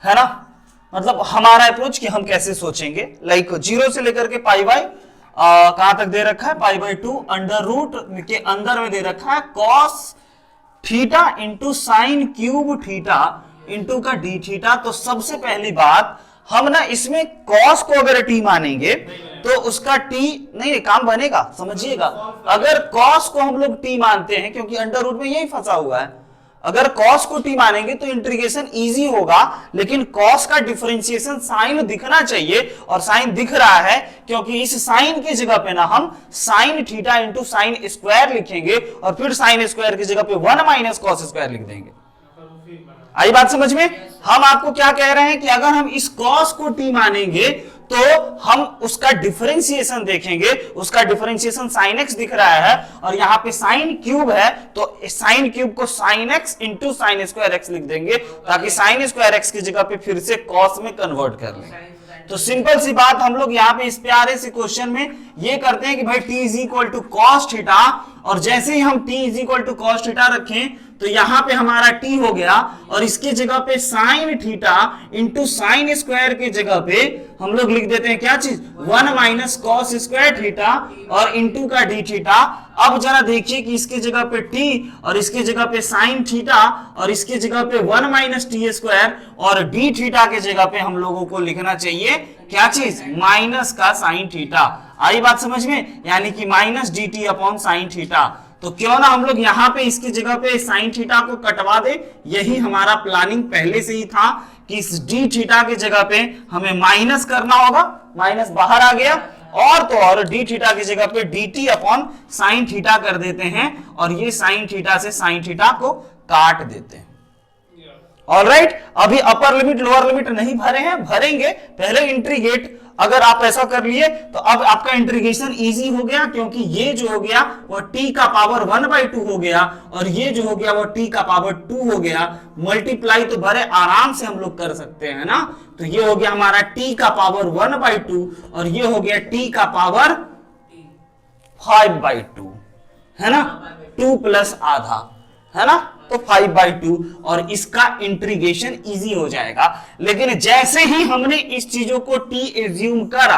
S1: है ना। मतलब हमारा अप्रोच कि हम कैसे सोचेंगे, लाइक 0 से लेकर के कहां तक दे रखा है, π/2 अंडर रूट के अंदर में दे रखा है cos theta into sine cube theta into का डी थीटा। तो सबसे पहली बात, हम ना इसमें cos को अगर t मानेंगे तो उसका t नहीं काम बनेगा, समझिएगा। अगर cos को हम लोग t मानते हैं, क्योंकि अंडर रूट में यही फंसा हुआ है, अगर cos को t मानेंगे तो इंटीग्रेशन इजी होगा, लेकिन cos का डिफरेंशिएशन साइन दिखना चाहिए, और साइन दिख रहा है, क्योंकि इस साइन की जगह पे ना हम sine theta into sine square लिखेंगे, और फिर साइन स्क्वायर की जगह पे 1 - cos स्क्वायर लिख देंगे। आई बात समझ में? हम आपको क्या कह रहे हैं कि अगर हम इस cos को t मानेंगे तो हम उसका डिफरेंशिएशन देखेंगे, उसका डिफरेंशिएशन sin x दिख रहा है और यहां पे sin क्यूब है तो sin क्यूब को sin x into sine square x लिख देंगे ताकि sin स्क्वायर x की जगह पे फिर से cos में कन्वर्ट कर लेंगे। तो सिंपल सी बात हम लोग यहाँ पे इस प्यारे से क्वेश्चन में ये करते हैं कि भाई t is equal to cos theta, और जैसे ही हम t is equal to cos theta रखें तो यहाँ पे हमारा t हो गया और इसके जगह पे sine theta into sine square के जगह पे हम लोग लिख देते हैं क्या चीज 1 माइनस कॉस स्क्वायर थीटा और इंटू का डी थीटा। अब जरा देखिए कि इसके जगह पे t और इसके जगह पे साइन थीटा और इसके जगह पे 1 माइनस टी स्क्वायर और डी थीटा के जगह पे हम लोगों को लिखना चाहिए क्या चीज माइनस का साइन थीटा। आई बात समझ में? यानी कि minus D T upon sine theta. तो क्यों ना हम लोग यहाँ पे इसकी जगह पे साइन थीटा को कटवा दे, यही हमारा प्लानिंग पहले से ही था कि इस डी थीटा की जगह पे हमें माइनस करना होगा, माइनस बाहर आ गया और तो और डी थीटा की जगह पे D T upon sine theta कर देते हैं और ये साइन थीटा से साइन थीटा को काट देते हैं। ऑलराइट, अभी अपर लिमिट लोअर लिमिट नहीं भरे हैं, भरेंगे, पहले इंट्रीगेट अगर आप ऐसा कर लिए तो अब आपका इंट्रीगेशन इजी हो गया क्योंकि ये जो हो गया वो t का पावर 1/2 हो गया और ये जो हो गया वो t का पावर 2 हो गया। मल्टीप्लाई तो बड़े आराम से हम लोग कर सकते हैं ना, तो ये हो गया हमारा t का पावर 1/2 और ये हो गया t का पावर 5/2, है ना, 2 प्लस आधा, है ना, तो 5/2 और इसका इंट्रीगेशन इजी हो जाएगा। लेकिन जैसे ही हमने इस चीजों को t एज्यूम करा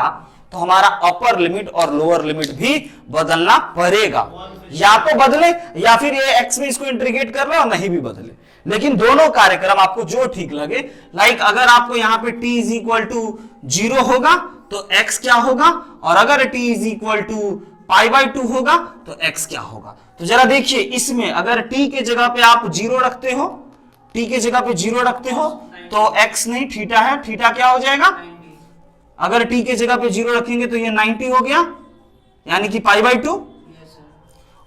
S1: तो हमारा अपर लिमिट और लोअर लिमिट भी बदलना पड़ेगा, या तो बदले या फिर ये x में इसको इंट्रीगेट कर ले और नहीं भी बदले, लेकिन दोनों कार्यक्रम आपको जो ठीक लगे। लाइक अगर आपको यहाँ पे t इज इक्वल टू 0 होगा तो x क्या होगा और अगर t इज इक्वल टू π/2 होगा तो x क्या होगा। तो जरा देखिए इसमें अगर t के जगह पे आप 0 रखते हो, t के जगह पे 0 रखते हो तो x नहीं थीटा है, थीटा क्या हो जाएगा, अगर t के जगह पे 0 रखेंगे तो ये 90 हो गया यानी कि π/2,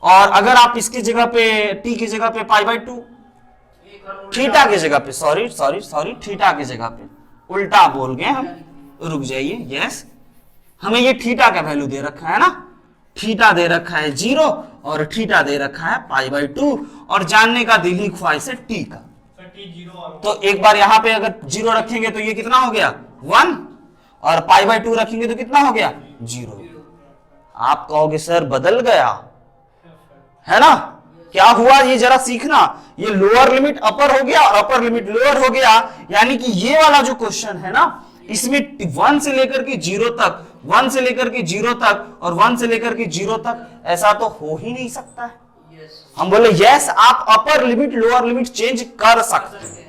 S1: और अगर आप इसके जगह पे t की जगह पे π/2 थीटा की जगह पे सॉरी थीटा की जगह पे उल्टा बोल गए हम, रुक जाइए, यस हमें ये थीटा का वैल्यू दे रखा है ना, थीटा दे रखा है 0 और थीटा दे रखा है π/2 और जानने का दिली ख्वाहिश है t का। तो एक बार यहाँ पे अगर 0 रखेंगे तो ये कितना हो गया 1 और π/2 रखेंगे तो कितना हो गया 0। आप कहोगे सर बदल गया, है ना, क्या हुआ ये जरा सीखना, ये लोअर लिमिट अपर हो गया और अपर लिमिट लोअर हो गया, यानी कि ये वाला जो क्वेश्चन है ना इसमें 1 से लेकर के 0 तक, 1 से लेकर के 0 तक और 1 से लेकर के 0 तक ऐसा तो हो ही नहीं सकता है। हम बोले यस आप अपर लिमिट लोअर लिमिट चेंज कर सकते हैं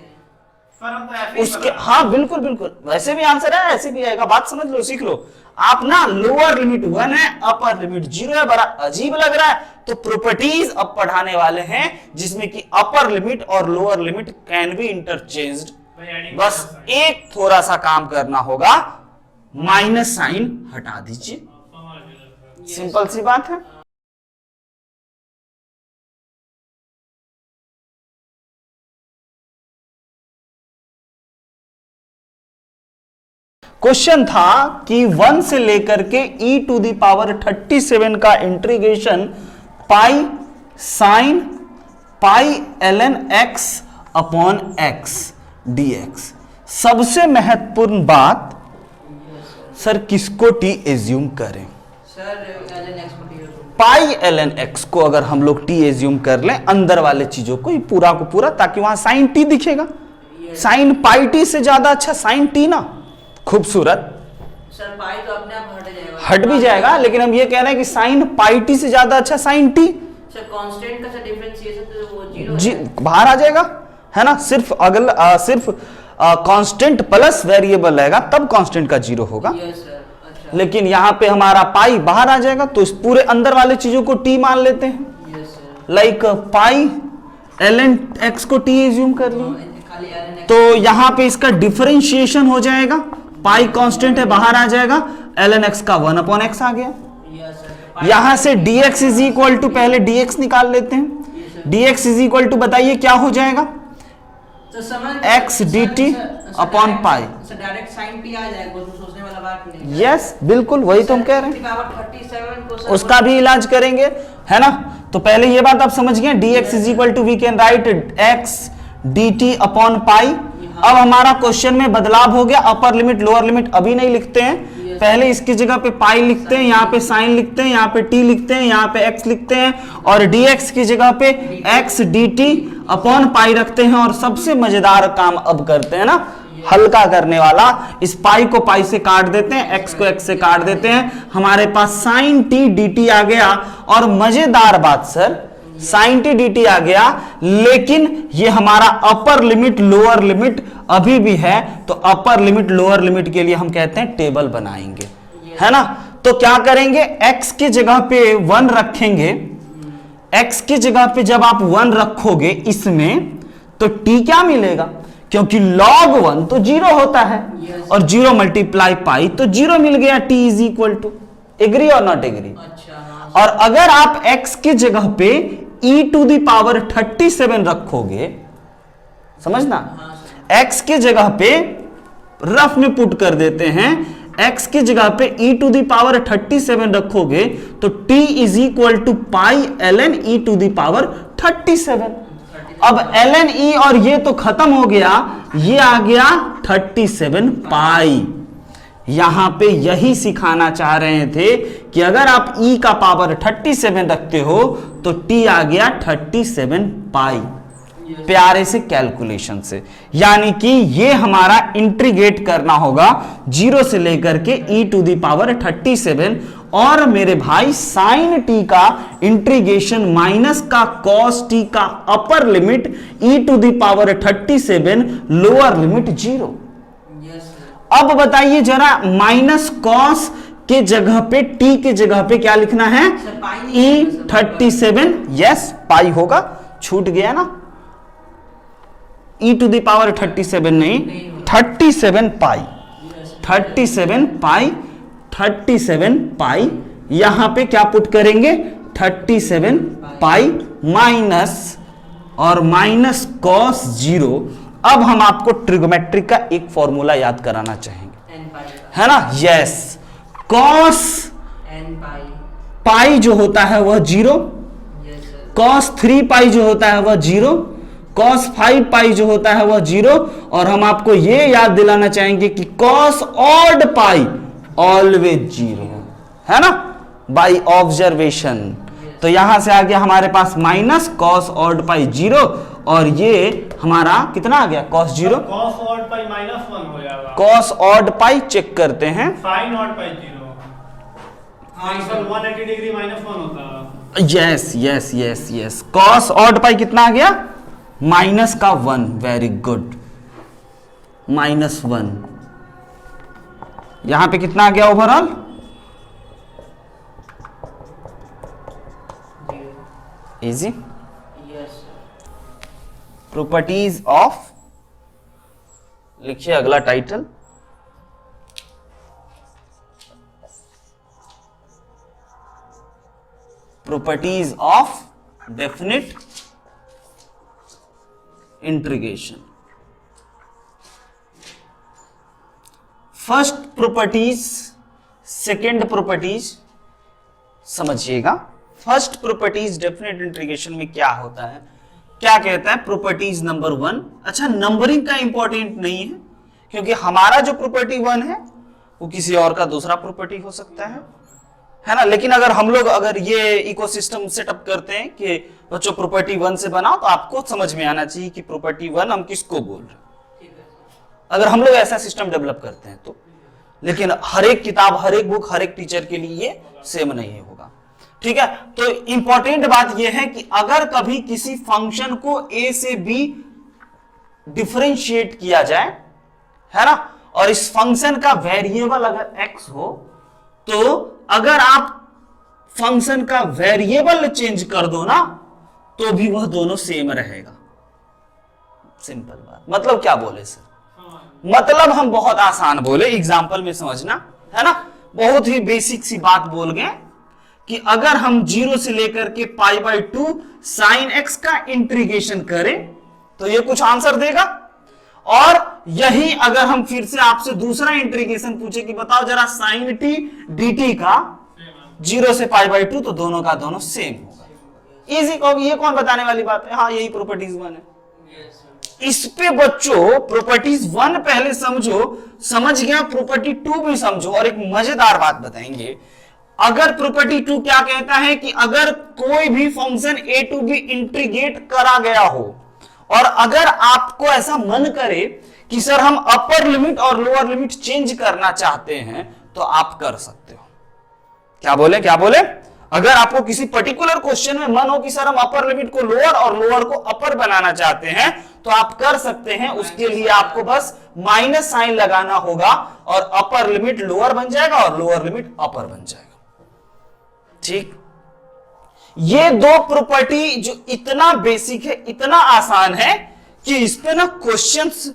S1: उसके, हाँ बिल्कुल बिल्कुल, वैसे भी आंसर है ऐसे भी आएगा, बात समझ लो, सीख लो आप ना। लोअर लिमिट 1 है अपर लिमिट 0 है, बड़ा अजीब लग रहा है, तो प्रॉपर्टीज अब पढ़ाने वाले हैं जिसमें कि अपर लिमिट और lower limit can be interchanged. बस एक थोड़ा सा काम करना होगा, माइनस साइन हटा दीजिए, सिंपल सी बात है। क्वेश्चन था कि 1 से लेकर के e⁻37 का integration pi sine pi ln x upon x dx। सबसे महत्वपूर्ण बात सर किसको t एज्यूम करें, पाई ln x को अगर हम लोग t एज्यूम कर लें अंदर वाले चीजों को, पूरा को पूरा, ताकि वहां साइन t दिखेगा। साइन पाई t से ज्यादा अच्छा साइन t ना, खूबसूरत,
S2: सर पाई तो अपने आप हट जाएगा,
S1: हट भी जाएगा, लेकिन हम ये कह रहे हैं कि साइन पाई t से ज्यादा अच्छा साइन t,
S2: सर कांस्टेंट का डिफरेंशिएशन तो वो 0
S1: बाहर आ जाएगा, है ना, सिर्फ अगला सिर्फ कांस्टेंट प्लस वेरिएबल रहेगा तब कांस्टेंट का 0 होगा।
S2: यस सर, अच्छा,
S1: लेकिन यहाँ पे हमारा पाई बाहर आ जाएगा तो इस पूरे अंदर वाले चीजों को t मान लेते हैं।
S2: यस सर,
S1: लाइक पाई ln x को t एज्यूम कर लिए
S2: खाली ln x,
S1: तो यहाँ पे इसका डिफरेंशिएशन हो जाएगा, पाई कांस्टेंट है बाहर आ जाएगा, ln x का 1/x आ गया।
S2: यस सर,
S1: यहां से dx इज इक्वल टू, पहले dx निकाल लेते हैं, dx इज इक्वल टू बताइए क्या हो जाएगा,
S2: तो समझ
S1: x dt upon pi.
S2: Direct sine T आ जाएगा, कुछ सोचने वाला बात नहीं।
S1: यस बिल्कुल वही तो हम कह रहे हैं,
S2: 37 को
S1: उसका भी इलाज करेंगे, है ना। तो पहले ये बात आप समझ गए, dx is equal to we can write x dt upon pi. अब हमारा क्वेश्चन में बदलाव हो गया, अपर लिमिट लोअर लिमिट अभी नहीं लिखते हैं, पहले इसकी जगह पे पाई लिखते हैं, यहाँ पे साइन लिखते हैं, यहाँ पे t लिखते हैं, यहाँ पे x लिखते हैं, और dx की जगह पे x dt अपॉन पाई रखते हैं। और सबसे मजेदार काम अब करते हैं ना, हल्का करने वाला, इस पाई को पाई से काट देते हैं, x को x से काट देते हैं, हमारे पास साइन t dt आ गया। और मजेदार बात सर, साइन t dt आ गया, लेकिन ये हमारा अपर लिमिट लोअर लिमिट अभी भी है, तो अपर लिमिट लोअर लिमिट के लिए हम कहते हैं टेबल बनाएंगे, है ना। तो क्या करेंगे, x की जगह पे 1 रखेंगे, x की जगह पे जब आप 1 रखोगे इसमें, तो t क्या मिलेगा, क्योंकि log 1 तो 0 होता है, और 0 मल्टीप्लाई पाई तो 0 मिल गया, t is equal to, agree और नॉट एग्री। और अगर आप x की जगह पे e टू द पावर 37 रखोगे, समझना, x की जगह पे रफ में पुट कर देते हैं, x की जगह पे e टू द पावर 37 रखोगे तो t is equal to pi ln e to the power 37। अब ln e और ये तो खत्म हो गया, ये आ गया 37 पाई। यहां पे यही सिखाना चाह रहे थे कि अगर आप e का पावर 37 रखते हो तो t आ गया 37 पाई, प्यारे से कैलकुलेशन से। यानी कि ये हमारा इंटीग्रेट करना होगा 0 से लेकर के e टू द पावर 37, और मेरे भाई साइन t का इंटीग्रेशन माइनस का कॉस t का upper limit e to the power 37, lower limit 0। अब बताइए जरा, माइनस कॉस के जगह पे t के जगह पे क्या लिखना है, e37, यस पाई होगा, छूट गया ना, e टू द पावर 37 नहीं, 37 पाई, 37 पाई, 37 पाई। यहां पे क्या पुट करेंगे, 37 पाई माइनस और माइनस कॉस 0। अब हम आपको ट्रिग्नोमेट्रिक का एक फॉर्मूला याद कराना चाहेंगे, है ना, यस, कॉस पाई जो होता है वह 0, कॉस 3 पाई जो होता है वह 0, कॉस 5 पाई जो होता है वह 0, और हम आपको यह याद दिलाना चाहेंगे कि कॉस ऑड पाई ऑलवेज 0, है ना, बाय ऑब्जर्वेशन। तो यहां से आ गया हमारे पास माइनस कॉस ऑड पाई 0, और ये हमारा कितना आ गया, cos 0,
S3: cos odd pi minus 1 हो जाएगा,
S1: कॉस ऑड पाई चेक करते हैं,
S3: sin odd pi 0, answer 180 degree minus 1 होता है।
S1: Yes yes yes yes, cos odd pi कितना आ गया, माइनस का 1, वेरी गुड, माइनस 1। यहां पे कितना आ गया ओवरऑल, इजी। प्रॉपर्टीज ऑफ, लिखिए अगला title, properties of definite integration. First properties, second properties समझिएगा। फर्स्ट प्रॉपर्टीज डेफिनेट इंटीग्रेशन में क्या होता है, क्या कहता है, प्रॉपर्टीज नंबर 1। अच्छा, नंबरिंग का इंपॉर्टेंट नहीं है, क्योंकि हमारा जो प्रॉपर्टी 1 है वो किसी और का दूसरा प्रॉपर्टी हो सकता है ना। लेकिन अगर हम लोग अगर ये इकोसिस्टम सेटअप करते हैं कि बच्चों प्रॉपर्टी 1 से बनाओ, तो आपको समझ में आना चाहिए कि प्रॉपर्टी 1 हम किसको बोल रहे हैं, अगर हम लोग ऐसा सिस्टम डेवलप करते हैं तो। लेकिन हर एक किताब, हर एक बुक, हर एक टीचर के लिए ये सेम नहीं होगा, ठीक है। तो इंपॉर्टेंट बात यह है कि अगर कभी किसी फंक्शन को a से b डिफरेंशिएट किया जाए, है ना, और इस फंक्शन का वेरिएबल अगर x हो, तो अगर आप फंक्शन का वेरिएबल चेंज कर दो ना, तो भी वह दोनों सेम रहेगा। सिंपल बात, मतलब क्या बोले सर, मतलब हम बहुत आसान बोले, एग्जाम्पल में समझना, है ना, बहुत ही बेसिक सी बात बोल गए कि अगर हम 0 से लेकर के पाई बाई 2 साइन x का इंटीग्रेशन करें तो ये कुछ आंसर देगा, और यही अगर हम फिर से आपसे दूसरा इंटीग्रेशन पूछे कि बताओ जरा साइन टी dt का 0 से π/2, तो दोनों का दोनों सेम होगा। इजी कहोगे, ये कौन बताने वाली बात है? हाँ, यही प्रॉपर्टीज 1 है। इस पे बच्चों प्रॉपर्टीज 1 पहले समझो, समझ गया प्रॉपर्टी 2 भी समझो। और एक मजेदार बात बताएंगे, अगर प्रॉपर्टी 2 क्या कहता है कि अगर कोई भी function a to b integrate करा गया हो और अगर आपको ऐसा मन करे कि सर हम अपर लिमिट और लोअर लिमिट चेंज करना चाहते हैं, तो आप कर सकते हो। क्या बोले, क्या बोले? अगर आपको किसी पर्टिकुलर क्वेश्चन में मन हो कि सर हम अपर लिमिट को लोअर और लोअर को अपर बनाना चाहते हैं, तो आप कर सकते हैं। उसके लिए आपको बस माइनस साइन लगाना होगा और अपर लिमिट लोअर बन जाएगा और लोअर लिमिट अपर बन जाएगा। ठीक, ये दो प्रॉपर्टी जो इतना बेसिक है, इतना आसान है कि इस पे ना क्वेश्चंस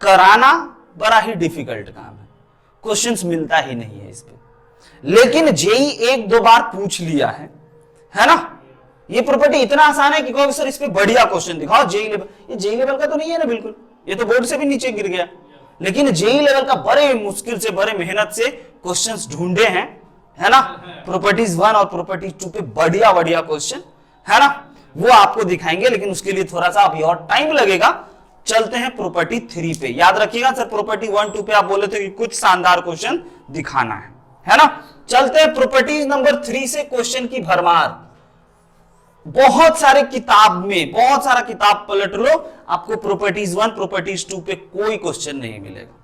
S1: कराना बड़ा ही डिफिकल्ट काम है, क्वेश्चंस मिलता ही नहीं है इस पे। लेकिन जेई 1-2 बार पूछ लिया है ना। ये प्रॉपर्टी इतना आसान है कि कहोगे सर इस पे बढ़िया क्वेश्चन दिखाओ जेई लेवल। ये जेई लेवल का तो नहीं है ना, बिल्कुल, ये तो बोर्ड से भी नीचे गिर गया। लेकिन जेई लेवल का बड़े मुश्किल से, बड़े मेहनत से क्वेश्चंस ढूंढे हैं, है ना। प्रॉपर्टीज 1 और प्रॉपर्टीज 2 पे बढ़िया बढ़िया क्वेश्चन, है ना, वो आपको दिखाएंगे। लेकिन उसके लिए थोड़ा सा अभी और टाइम लगेगा। चलते हैं प्रॉपर्टी 3 पे। याद रखिएगा सर प्रॉपर्टी 1-2 पे आप बोले थे कि कुछ शानदार क्वेश्चन दिखाना है ना। चलते हैं प्रॉपर्टीज नंबर 3 से। क्वेश्चन की भरमार, बहुत सारे किताब में, बहुत सारा किताब पलट लो, आपको प्रॉपर्टीज 1 प्रॉपर्टीज 2 पे कोई क्वेश्चन नहीं मिलेगा,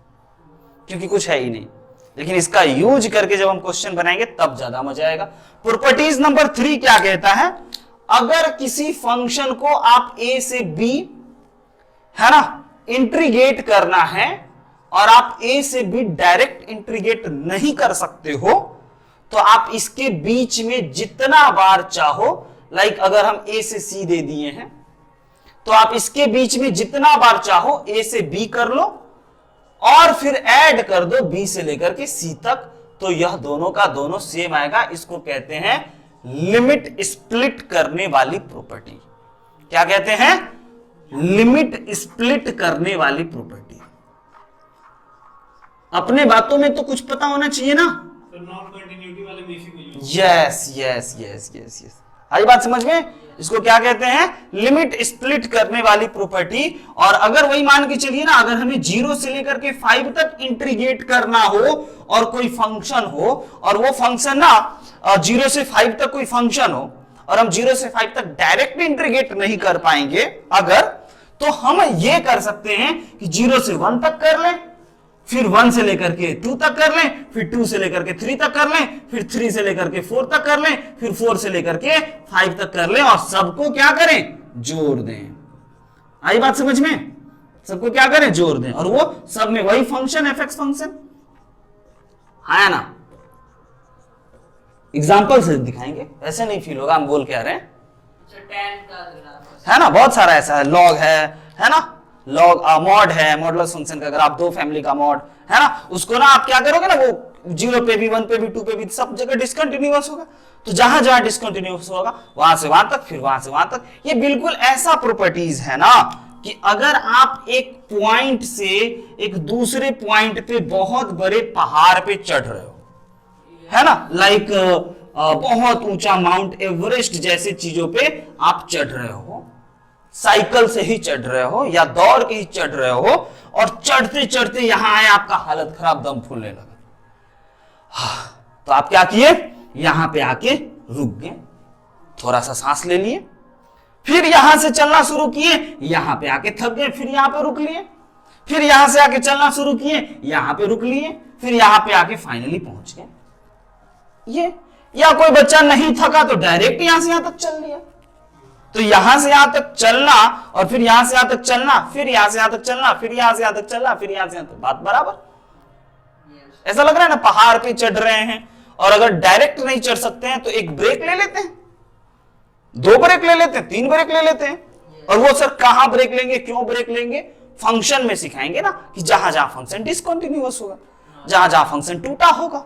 S1: क्योंकि कुछ है ही नहीं। लेकिन इसका यूज करके जब हम क्वेश्चन बनाएंगे तब ज्यादा मजा आएगा। प्रॉपर्टीज नंबर 3 क्या कहता है? अगर किसी फंक्शन को आप a से b, है ना, इंटीग्रेट करना है और आप a से b डायरेक्ट इंटीग्रेट नहीं कर सकते हो, तो आप इसके बीच में जितना बार चाहो, लाइक अगर हम a से c दे दिए हैं, तो आप इसके बीच में जितना बार चाहो a से b कर लो और फिर ऐड कर दो b से लेकर के c तक, तो यह दोनों का दोनों सेम आएगा। इसको कहते हैं लिमिट स्प्लिट करने वाली प्रॉपर्टी। क्या कहते हैं? लिमिट स्प्लिट करने वाली प्रॉपर्टी। अपने बातों में तो कुछ पता होना चाहिए ना।
S3: तो नॉन कंटिन्यूटी वाले में इसी को use.
S1: Yes yes yes yes yes, आई बात समझ में? इसको क्या कहते हैं? लिमिट स्प्लिट करने वाली प्रॉपर्टी। और अगर वही मान के चलिए ना, अगर हमें 0 से लेकर के 5 तक इंटीग्रेट करना हो और कोई फंक्शन हो, और वो फंक्शन ना 0 से 5 तक कोई फंक्शन हो और हम 0 से 5 तक डायरेक्ट इंटीग्रेट नहीं कर पाएंगे अगर, तो हम ये कर सकते हैं कि 0 से 1 तक कर लें, फिर 1 से लेकर के 2 तक कर लें, फिर 2 से लेकर के 3 तक कर लें, फिर 3 से लेकर के 4 तक कर लें, फिर 4 से लेकर के 5 तक कर लें और सबको क्या करें? जोड़ दें। आई बात समझ में? सबको क्या करें? जोड़ दें। और वो सब में वही फंक्शन एफएक्स फंक्शन है ना। एग्जाम्पल से दिखाएंगे, ऐसे नहीं फील होगा हम बोल के आ रहे हैं, है ना। बहुत सारा ऐसा है, लॉग है ना, लॉग मॉड है, मॉडुलस फंक्शन का। अगर आप 2 फैमिली का मॉड है ना, उसको ना आप क्या करोगे ना, वो 0 पे भी 1 पे भी 2 पे भी सब जगह डिसकंटिन्यूअस होगा। तो जहां जहां डिसकंटिन्यूअस होगा वहां से वहां तक, फिर वहां से वहां तक। ये बिल्कुल ऐसा प्रॉपर्टीज है ना कि अगर आप एक पॉइंट से एक दूसरे पॉइंट पे बहुत बड़े पहाड़ पे चढ़ रहे हो, है ना, लाइक बहुत ऊंचा माउंट एवरेस्ट जैसे चीजों पे आप चढ़ रहे हो, साइकिल से ही चढ़ रहे हो या दौड़ के ही चढ़ रहे हो, और चढ़ते चढ़ते यहां आए आपका हालत खराब, दम फूलने लगा, तो आप क्या किए? यहां पे आके रुक गए, थोड़ा सा सांस ले लिए, फिर यहां से चलना शुरू किए, यहां पे आके थक गए, फिर यहां पे रुक लिए, फिर यहां से आके चलना शुरू किए, यहां पे रुक लिए, फिर यहां पे आके फाइनली पहुंच गए। ये, या कोई बच्चा नहीं थका तो डायरेक्ट यहां से यहां तक चल लिया। तो यहां से यहां तक चलना और फिर यहां से यहां तक चलना, फिर यहां से यहां तक चलना, फिर यहां से यहां तक चलना, फिर यहां से यहां तक, बात बराबर। ऐसा लग रहा है ना पहाड़ पे चढ़ रहे हैं, और अगर डायरेक्ट नहीं चढ़ सकते हैं तो एक ब्रेक ले लेते हैं, 2 ब्रेक ले लेते हैं, 3 ब्रेक ले लेते हैं। और वो सर कहां ब्रेक लेंगे, क्यों ब्रेक लेंगे? फंक्शन में सिखाएंगे ना कि जहां जहां फंक्शन डिसकंटिन्यूअस होगा, जहां जहां फंक्शन टूटा होगा,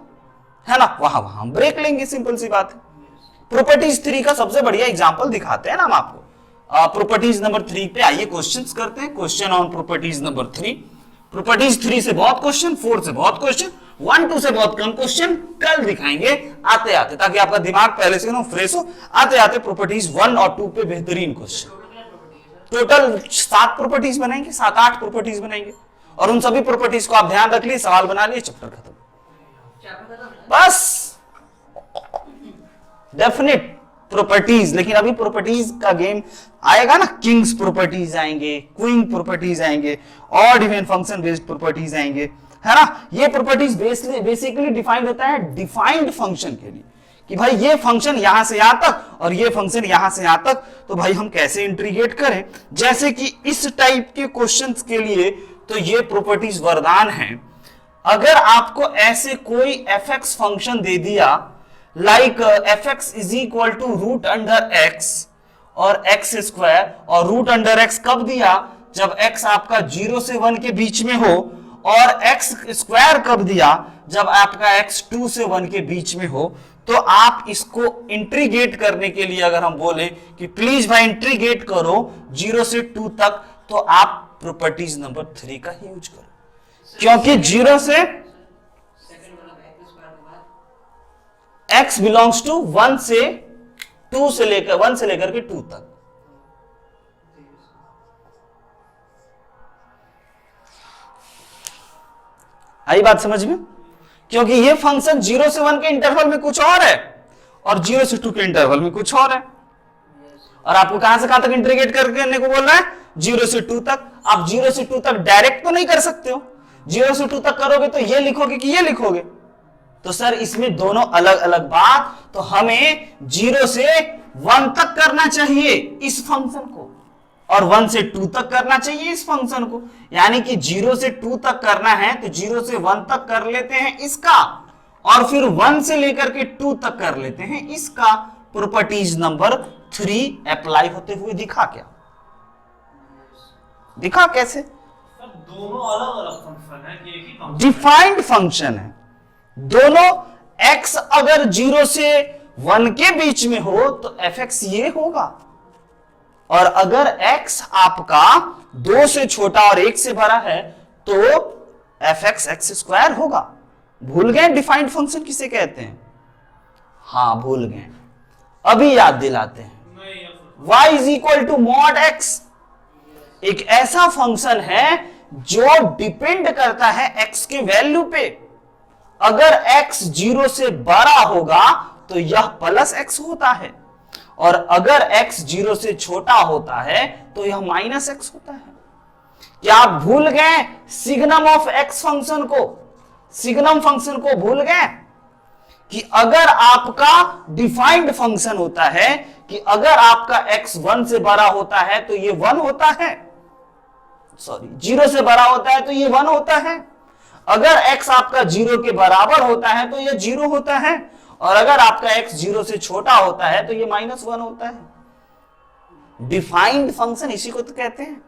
S1: है ना, वहां वहां हम ब्रेक लेंगे। सिंपल सी बात है। प्रॉपर्टीज 3 का सबसे बढ़िया एग्जांपल दिखाते हैं ना हम आपको। प्रॉपर्टीज नंबर 3 पे आइए क्वेश्चंस करते हैं। Question on properties number 3। Properties 3 से बहुत क्वेश्चन, 4 से बहुत क्वेश्चन, 1 2 से बहुत कम क्वेश्चन कल दिखाएंगे आते आते, ताकि आपका दिमाग पहले से ना फ्रेश हो। आते आते प्रॉपर्टीज 1 और 2 पे बेहतरीन क्वेश्चन। टोटल 7 प्रॉपर्टीज बनाएंगे, 7-8 प्रॉपर्टीज बनाएंगे, और उन सभी प्रॉपर्टीज को आप ध्यान रख लिए, सवाल बना लिए, चैप्टर खत्म। बस डेफिनेट प्रॉपर्टीज। लेकिन अभी प्रॉपर्टीज का गेम आएगा ना, किंग्स प्रॉपर्टीज आएंगे, क्वीन प्रॉपर्टीज आएंगे, odd even function based properties आएंगे, है ना। ये प्रॉपर्टीज बेसिकली डिफाइंड होता है डिफाइंड फंक्शन के लिए, कि भाई ये फंक्शन यहां से यहां तक और ये फंक्शन यहां से यहां तक, तो भाई हम कैसे इंटीग्रेट करें। जैसे कि इस टाइप के क्वेश्चंस के लिए तो ये प्रॉपर्टीज वरदान है। अगर आपको ऐसे कोई fx फंक्शन दे दिया, like fx is equal to root under x और x स्क्वायर, और रूट अंडर x कब दिया, जब x आपका 0 से 1 के बीच में हो, और x स्क्वायर कब दिया, जब आपका x 2 से 1 के बीच में हो। तो आप इसको इंटीग्रेट करने के लिए अगर हम बोले कि प्लीज भाई इंटीग्रेट करो 0 से 2 तक, तो आप प्रॉपर्टीज नंबर 3 का यूज करो, क्योंकि 0 से x बिलोंग्स टू 1 से 2 से लेकर 1 से लेकर के 2 तक। आई बात समझ में? क्योंकि ये फंक्शन 0 से 1 के इंटरवल में कुछ और है और 0 से 2 के इंटरवल में कुछ और है, और आपको कहां से कहां तक इंटीग्रेट करने को बोल रहा है, 0 से 2 तक। आप 0 से 2 तक डायरेक्ट तो नहीं कर सकते हो, 0 से 2 तक करोगे तो ये लिखोगे कि ये लिखोगे, तो सर इसमें दोनों अलग अलग बात। तो हमें 0 से 1 तक करना चाहिए इस फंक्शन को, और 1 से 2 तक करना चाहिए इस फंक्शन को। यानी कि 0 से 2 तक करना है तो 0 से 1 तक कर लेते हैं इसका, और फिर 1 से लेकर के 2 तक कर लेते हैं इसका। प्रॉपर्टीज नंबर 3 अप्लाई होते हुए दिखा क्या? दिखा कैसे?
S3: दोनों अलग अलग फंक्शन है कि एक ही फंक्शन
S1: डिफाइंड फंक्शन है दोनों। x अगर 0 से 1 के बीच में हो तो fx ये होगा, और अगर x आपका 2 से छोटा और 1 से बड़ा है तो fx x स्क्वायर होगा। भूल गए डिफाइंड फंक्शन किसे कहते हैं? हाँ भूल गए, अभी याद दिलाते हैं। y is equal to mod x एक ऐसा फंक्शन है जो डिपेंड करता है x के वैल्यू पे। अगर x 0 से बड़ा होगा तो यह प्लस x होता है, और अगर x 0 से छोटा होता है तो यह माइनस x होता है। क्या आप भूल गए सिग्नम ऑफ x फंक्शन को? सिग्नम फंक्शन को भूल गए कि अगर आपका डिफाइंड फंक्शन होता है कि अगर आपका x 1 से बड़ा होता है तो ये 1 होता है, सॉरी 0 से बड़ा होता है तो ये 1 होता है। अगर x आपका 0 के बराबर होता है तो ये 0 होता है, और अगर आपका x 0 से छोटा होता है तो ये -1 होता है। डिफाइंड फंक्शन इसी को तो कहते हैं।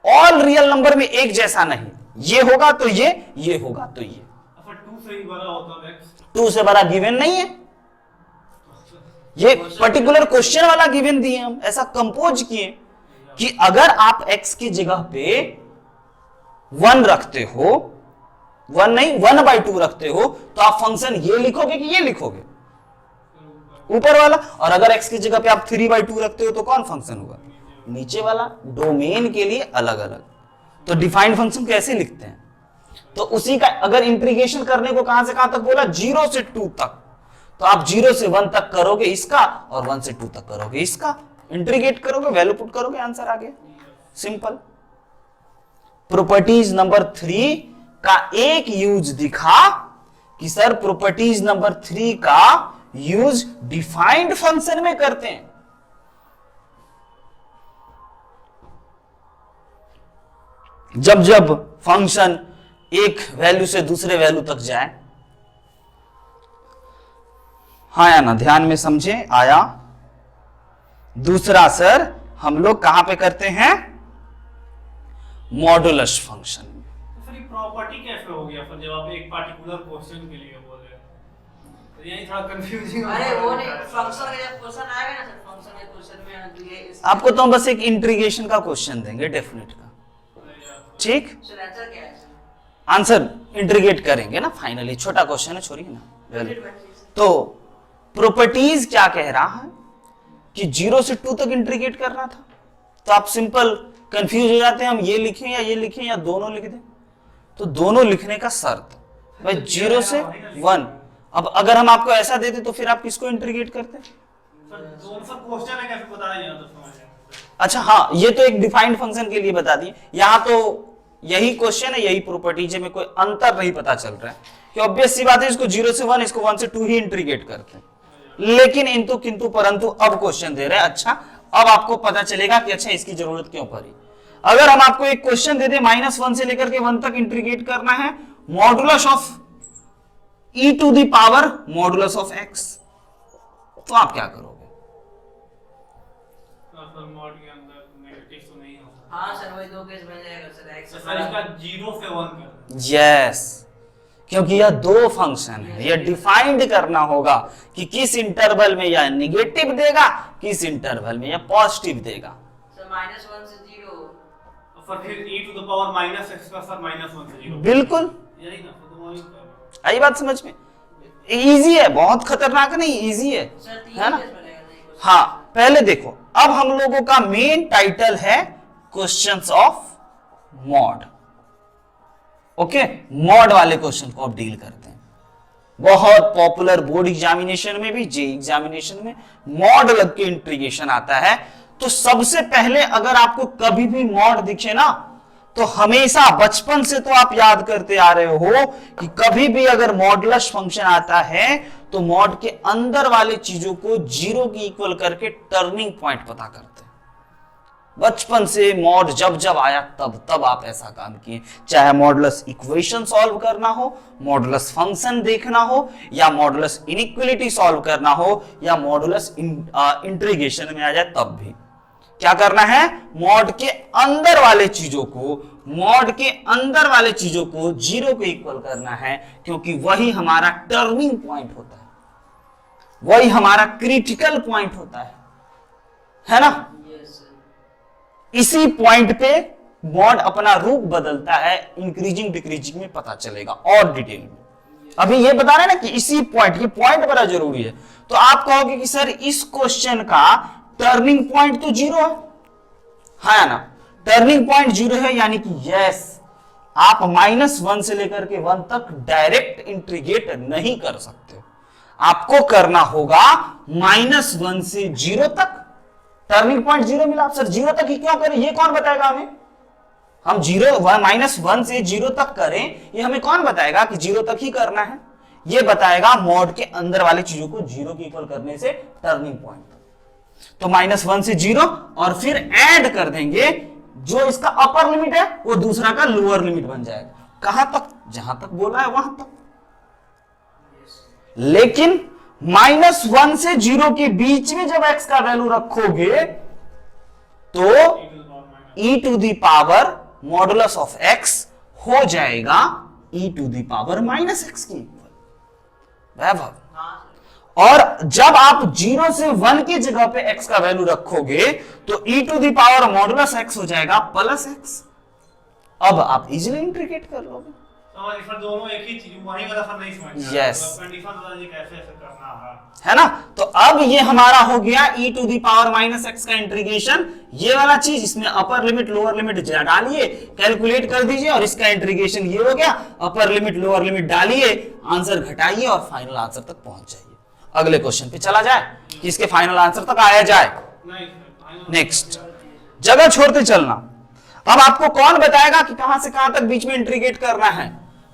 S1: ऑल रियल नंबर में एक जैसा नहीं, ये होगा तो ये होगा तो ये।
S3: 2 से ही बड़ा होता है,
S1: 2 से बड़ा गिवन नहीं है, ये पर्टिकुलर क्वेश्चन वाला गिवन दिए हम, ऐसा कंपोज किए कि अगर आप x की जगह पे 1 रखते हो, 1 नहीं 1/2 रखते हो, तो आप फंक्शन ये लिखोगे कि ये लिखोगे ऊपर वाला, और अगर x की जगह पे आप 3/2 रखते हो तो कौन फंक्शन होगा? नीचे वाला। डोमेन के लिए अलग अलग। तो डिफाइंड फंक्शन कैसे लिखते हैं? तो उसी का अगर इंटीग्रेशन करने को कहां से कहां तक बोला, 0 से 2 तक, तो आप 0 से 1 तक करोगे इसका, और 1 से 2 तक करोगे इसका, इंटीग्रेट करोगे, वैल्यू पुट करोगे, आंसर आ गया। सिंपल। प्रॉपर्टीज नंबर 3 का एक यूज दिखा कि सर प्रॉपर्टीज नंबर 3 का यूज डिफाइंड फंक्शन में करते हैं। जब जब फंक्शन एक वैल्यू से दूसरे वैल्यू तक जाए। हाँ या ना, ध्यान में समझे, आया। दूसरा सर हम लोग कहां पे करते हैं? Modulus function.
S3: फिर प्रॉपर्टी कैसे हो गया फिर जब आप एक पार्टिकुलर क्वेश्चन के लिए बोल रहे हैं? तो यही थोड़ा कंफ्यूजिंग।
S2: अरे वो नहीं, फंक्शन का जब क्वेश्चन आएगा ना सर, फंक्शन के क्वेश्चन में ये
S1: आपको तो हम बस एक इंटीग्रेशन का क्वेश्चन देंगे डेफिनेट का, ठीक।
S2: सर आंसर क्या है सर?
S1: आंसर इंटीग्रेट करेंगे ना फाइनली, छोटा क्वेश्चन है, छोड़िए ना। तो प्रॉपर्टीज क्या कह रहा है कि 0 से 2 तक इंटीग्रेट करना था, तो आप सिंपल कंफ्यूज हो जाते हैं, हम ये लिखें या ये लिखें या दोनों लिख दें। तो दोनों लिखने का शर्त भाई 0 से 1। अब अगर हम आपको ऐसा देते तो फिर आप किसको इंटीग्रेट करते?
S3: सर दोनों सब क्वेश्चन है, कैसे बता रहे हैं तो समझ आए।
S1: अच्छा हाँ, ये तो एक डिफाइंड फंक्शन के लिए बता दिए, यहाँ तो यही क्वेश्चन है, यही प्रॉपर्टीज में कोई अंतर नहीं पता चल रहा है कि ऑब्वियस सी बात है, इसको 0 से 1, इसको 1 से 2 ही इंटीग्रेट करते हैं। लेकिन इंतु किंतु परंतु अब क्वेश्चन दे रहे हैं। अच्छा, अब आपको पता चलेगा कि अच्छा इसकी जरूरत क्यों पड़ी। अगर हम आपको एक क्वेश्चन दे दें -1 से लेकर के 1 तक इंटीग्रेट करना है, modulus of e to the power modulus of x, तो आप क्या करोगे?
S3: सर मॉड के अंदर नेगेटिव तो नहीं हो।
S2: हाँ सर, वही दो केस बन जाएगा सर, x
S3: सर इसका 0 से 1 कर।
S1: यस, क्योंकि यह दो फंक्शन है, यह डिफाइंड करना होगा कि किस इंटरवल में यह निगेटिव देगा, किस इंटरवल में यह पॉजिटिव देगा।
S2: सर -1 से 0,
S3: और फिर e to the power -x का सर -1 से 0।
S1: बिल्कुल,
S3: यही ना, तो वही
S1: आई बात समझ में? इजी है, बहुत खतरनाक नहीं, इजी है,
S2: सर 3
S1: है ना?
S2: केस बनेगा नहीं कुछ।
S1: हाँ, पहले देखो, अब हम लोगों का मेन टाइटल है questions of mod. Okay, mod वाले क्वेश्चन को अब डील करते हैं। बहुत पॉपुलर बोर्ड एग्जामिनेशन में भी, जे एग्जामिनेशन में मॉड लग के इंटीग्रेशन आता है। तो सबसे पहले अगर आपको कभी भी मॉड दिखे ना, तो हमेशा बचपन से तो आप याद करते आ रहे हो कि कभी भी अगर मॉडुलस फंक्शन आता है तो मॉड के अंदर वाले चीजों को 0 की इक्वल करके टर्निंग पॉइंट पता करते हैं। बचपन से मॉड जब जब आया तब आप ऐसा काम किए, चाहे मॉडुलस इक्वेशन सॉल्व करना हो, मॉडुलस फंक्शन देखना हो, या मॉडुलस इनइक्वालिटी सॉल्व करना हो, या मॉडुलस इंटीग्रेशन में आ जाए, तब भी क्या करना है? मॉड के अंदर वाले चीजों को 0 के इक्वल करना है, क्योंकि वही हमारा टर्निंग पॉइंट होता है, वही हमारा क्रिटिकल पॉइंट होता है ना?
S2: Yes sir.
S1: इसी पॉइंट पे मॉड अपना रूप बदलता है, इंक्रीजिंग डिक्रीजिंग में पता चलेगा और डिटेल में। अभी ये बता रहे हैं ना कि इसी पॉइंट, ये पॉइंट बड़ा जरूरी है। तो आप कहोगे कि सर इस क्वेश्चन का टर्निंग पॉइंट तो 0 है ना? टर्निंग पॉइंट 0 है, यानी कि यस, आप -1 से लेकर के 1 तक डायरेक्ट इंटीग्रेट नहीं कर सकते, आपको करना होगा -1 से 0 तक। टर्निंग पॉइंट 0 मिला, सर 0 तक ही क्यों करें, ये कौन बताएगा हमें? हम -1 से 0 तक करें, ये हमें कौन बताएगा कि 0 तक ही करना है? ये बताएगा मॉड के अंदर वाले चीजों को 0 की इक्वल करने से टर्निंग पॉइंट। तो -1 से 0 और फिर ऐड कर देंगे, जो इसका अपर लिमिट है वो दूसरा का लोअर लिमिट बन जाएगा। कहां तक? जहां तक बोला है वहां तक। लेकिन -1 से 0 के बीच में जब x का वैल्यू रखोगे तो e to the power modulus of x हो जाएगा e to the power -x की इक्वल। वैभव, और जब आप 0 से 1 की जगह पे x का वैल्यू रखोगे तो e to the power modulus x हो जाएगा +x। अब आप इजीली इंटीग्रेट कर लोगे।
S3: समझ, सर दोनों एक ही चीज, वही वाला सर नहीं समझ।
S1: Yes.
S3: कंडीशन बता दीजिए कैसे ऐसे करना
S1: है ना? तो अब ये हमारा हो गया e to the power -x का इंटीग्रेशन। ये वाला चीज, इसमें अपर लिमिट लोअर लिमिट डालिए, कैलकुलेट कर दीजिए, और इसका इंटीग्रेशन ये हो गया। अपर लिमिट लोअर लिमिट डालिए, आंसर घटाइए और फाइनल आंसर तक पहुंच जाइए। अगले क्वेश्चन पे चला जाए कि इसके फाइनल आंसर तक आया जाए। नेक्स्ट, जगह छोड़ते चलना। अब आपको कौन बताएगा कि कहां से कहां तक बीच में इंटीग्रेट करना है?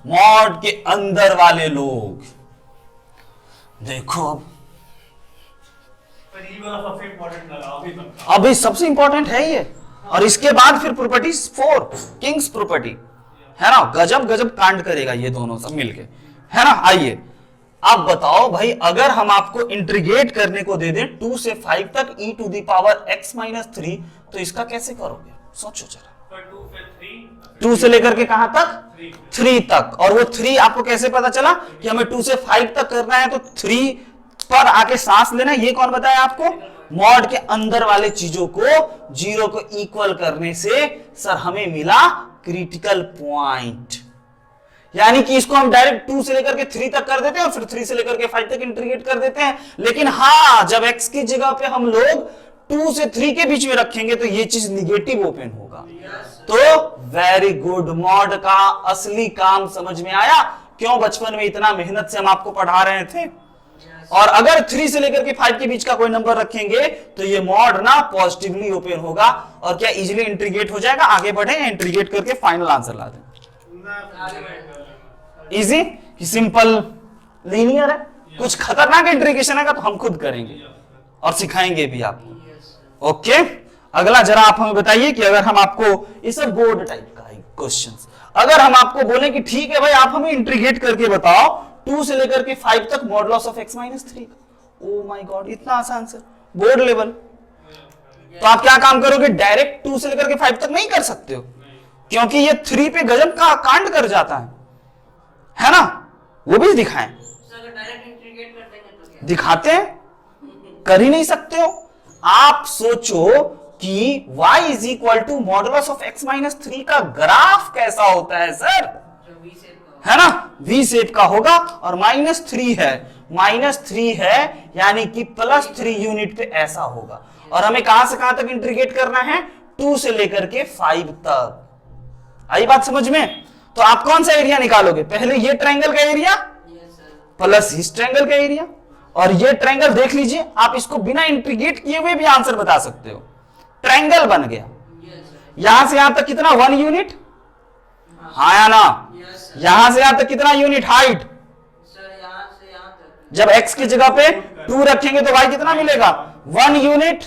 S1: मॉड के अंदर वाले लोग। देखो अब
S3: सबसे इंपॉर्टेंट लगा अभी तक।
S1: अभी सबसे इंपॉर्टेंट है ये, और इसके बाद फिर प्रॉपर्टीज 4, किंग्स प्रॉपर्टी, है ना? गजब गजब कांड करेगा ये दोनों सब मिलके, है ना? आइए आप बताओ भाई, अगर हम आपको इंटीग्रेट करने को दे दें 2 से 5 तक e to the power x - 3, तो इसका कैसे करोगे? सोचो जरा। 2 से लेकर के कहां तक? 3 तक। और वो 3 आपको कैसे पता चला कि हमें 2 से 5 तक करना है? तो 3 पर आके सांस लेना, ये कौन बताया आपको? मॉड के अंदर वाले चीजों को जीरो को इक्वल करने से सर हमें मिला क्रिटिकल पॉइंट। यानी कि इसको हम डायरेक्ट 2 से लेकर के 3 तक कर देते हैं और फिर 3 से लेकर के 5 तक इंटीग्रेट कर देते हैं। लेकिन हाँ, जब x की जगह पे हम लोग 2 से 3 के बीच में रखेंगे तो ये चीज निगेटिव ओपन होगा। तो वेरी गुड, मॉड का असली काम समझ में आया। क्यों बचपन में इतना मेहनत से हम आपको पढ़ा रहे थे। और अगर 3 से लेकर के 5 के बीच का कोई नंबर रखेंगे तो ये मॉड ना पॉजिटिवली ओपन होगा और क्या इजीली इंटीग्रेट हो जाएगा। आगे बढ़े, इंटीग्रेट करके फाइनल आंसर ला दें। इजी, सिंपल, लीनियर है। कुछ खतरनाक इंटीग्रेशन है तो हम खुद करेंगे और सिखाएंगे भी आपको। ओके, अगला जरा आप हमें बताइए कि अगर हम आपको, इस बोर्ड टाइप का क्वेश्चन, अगर हम आपको बोले कि ठीक है भाई आप हमें इंटीग्रेट करके बताओ 2 से लेकर के 5 तक modulus of x minus 3। Oh my God, इतना आसान सर, बोर्ड लेवल। तो आप क्या काम करोगे, डायरेक्ट 2 से लेकर के 5 तक नहीं कर सकते हो क्योंकि ये 3 पे गजब का कांड कर जाता है ना। वो भी दिखाएं,
S2: डायरेक्ट इंटीग्रेट कर देंगे तो क्या?
S1: दिखाते हैं, कर ही नहीं सकते हो। आप सोचो कि y is equal to modulus of x minus 3 का ग्राफ कैसा होता है सर, है ना, v शेप का होगा और -3 है, -3 है यानी कि +3 यूनिट पे ऐसा होगा। और हमें कहां से कहां तक इंटीग्रेट करना है, 2 से लेकर के 5 तक। आई बात समझ में। तो आप कौन सा एरिया निकालोगे, पहले ये ट्रायंगल का एरिया प्लस इस ट्रायंगल का एरिया, और ये ट्रायंगल देख लीजिए, आप इसको बिना इंटीग्रेट किए हुए भी आंसर बता सकते हो। ट्रायंगल बन गया, यहां से यहां तक कितना, 1 यूनिट, हाँ या ना, यहां से यहां तक कितना यूनिट हाइट, जब x की जगह पे 2 रखेंगे तो y कितना मिलेगा, 1 यूनिट,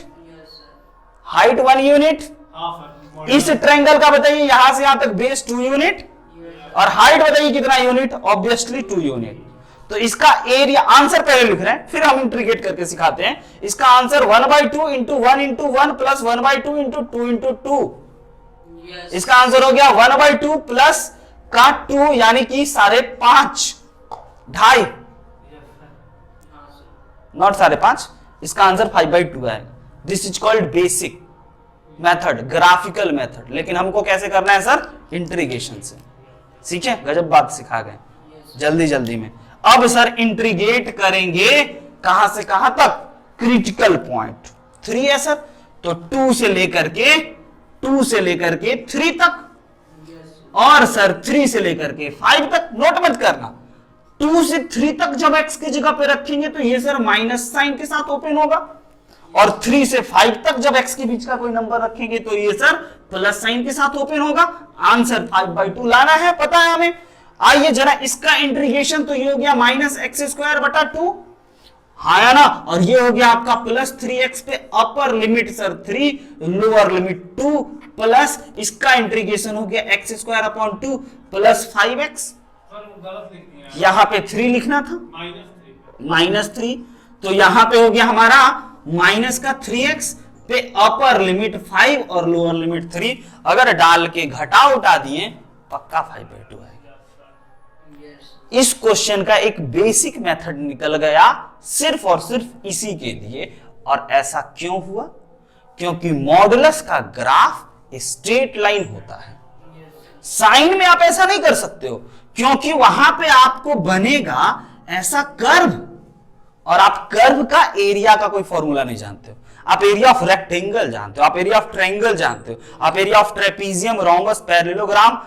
S1: हाइट 1 यूनिट। इस ट्रायंगल का बताइए यहां से यहां तक बेस 2 यूनिट और हाइट बताइए कितना यूनिट, ऑब्वियसली 2 यूनिट। तो इसका एरिया, आंसर पहले लिख रहे हैं फिर हम इंटीग्रेट करके सिखाते हैं। इसका answer 1/2 into 1 into 1 plus 1/2 into 2 into 2। इसका आंसर हो गया 1/2 प्लस का 2 यानी कि 5.5, 2.5, नॉट 5.5। इसका आंसर 5/2 है। This is called basic method, graphical method. लेकिन हमको कैसे करना है सर, इंटीग्रेशन से। सीखे, गजब बात सिखा गए जल्दी जल्दी में। अब सर इंटीग्रेट करेंगे कहां से कहां तक, क्रिटिकल पॉइंट 3 है सर, तो 2 से लेकर के 3 तक, और सर 3 से लेकर के 5 तक। नोट मत करना, 2 से 3 तक जब x की जगह पे रखेंगे तो ये सर माइनस साइन के साथ ओपन होगा, और 3 से 5 तक जब x के बीच का कोई नंबर रखेंगे तो ये सर प्लस साइन के साथ ओपन होगा। आंसर 5/2 लाना है, पता है हमें। आइए जरा इसका इंटीग्रेशन, तो ये हो गया -x²/2, हाँ या ना, और ये हो गया आपका +3x पे upper limit sir 3, lower limit 2, plus इसका इंटीग्रेशन हो गया x²/2 प्लस 5x। यहां पे 3 लिखना था, -3, तो यहां पे हो गया हमारा माइनस का 3x पे अपर लिमिट 5 और लोअर लिमिट 3। अगर डाल के घटा उठा दिए पक्का 5/2 आएगा। इस क्वेश्चन का एक बेसिक मेथड निकल गया सिर्फ और सिर्फ इसी के लिए। और ऐसा क्यों हुआ, क्योंकि मॉडुलस का ग्राफ स्ट्रेट लाइन होता है। साइन में आप ऐसा नहीं कर सकते हो क्योंकि वहां पे आपको बनेगा ऐसा कर्व, और आप कर्व का एरिया का कोई फॉर्मूला नहीं जानते हो। आप एरिया ऑफ रेक्टेंगल जानते हो, आप एरिया ऑफ ट्रायंगल जानते हो, आप area of trapezium, rhombus, parallelogram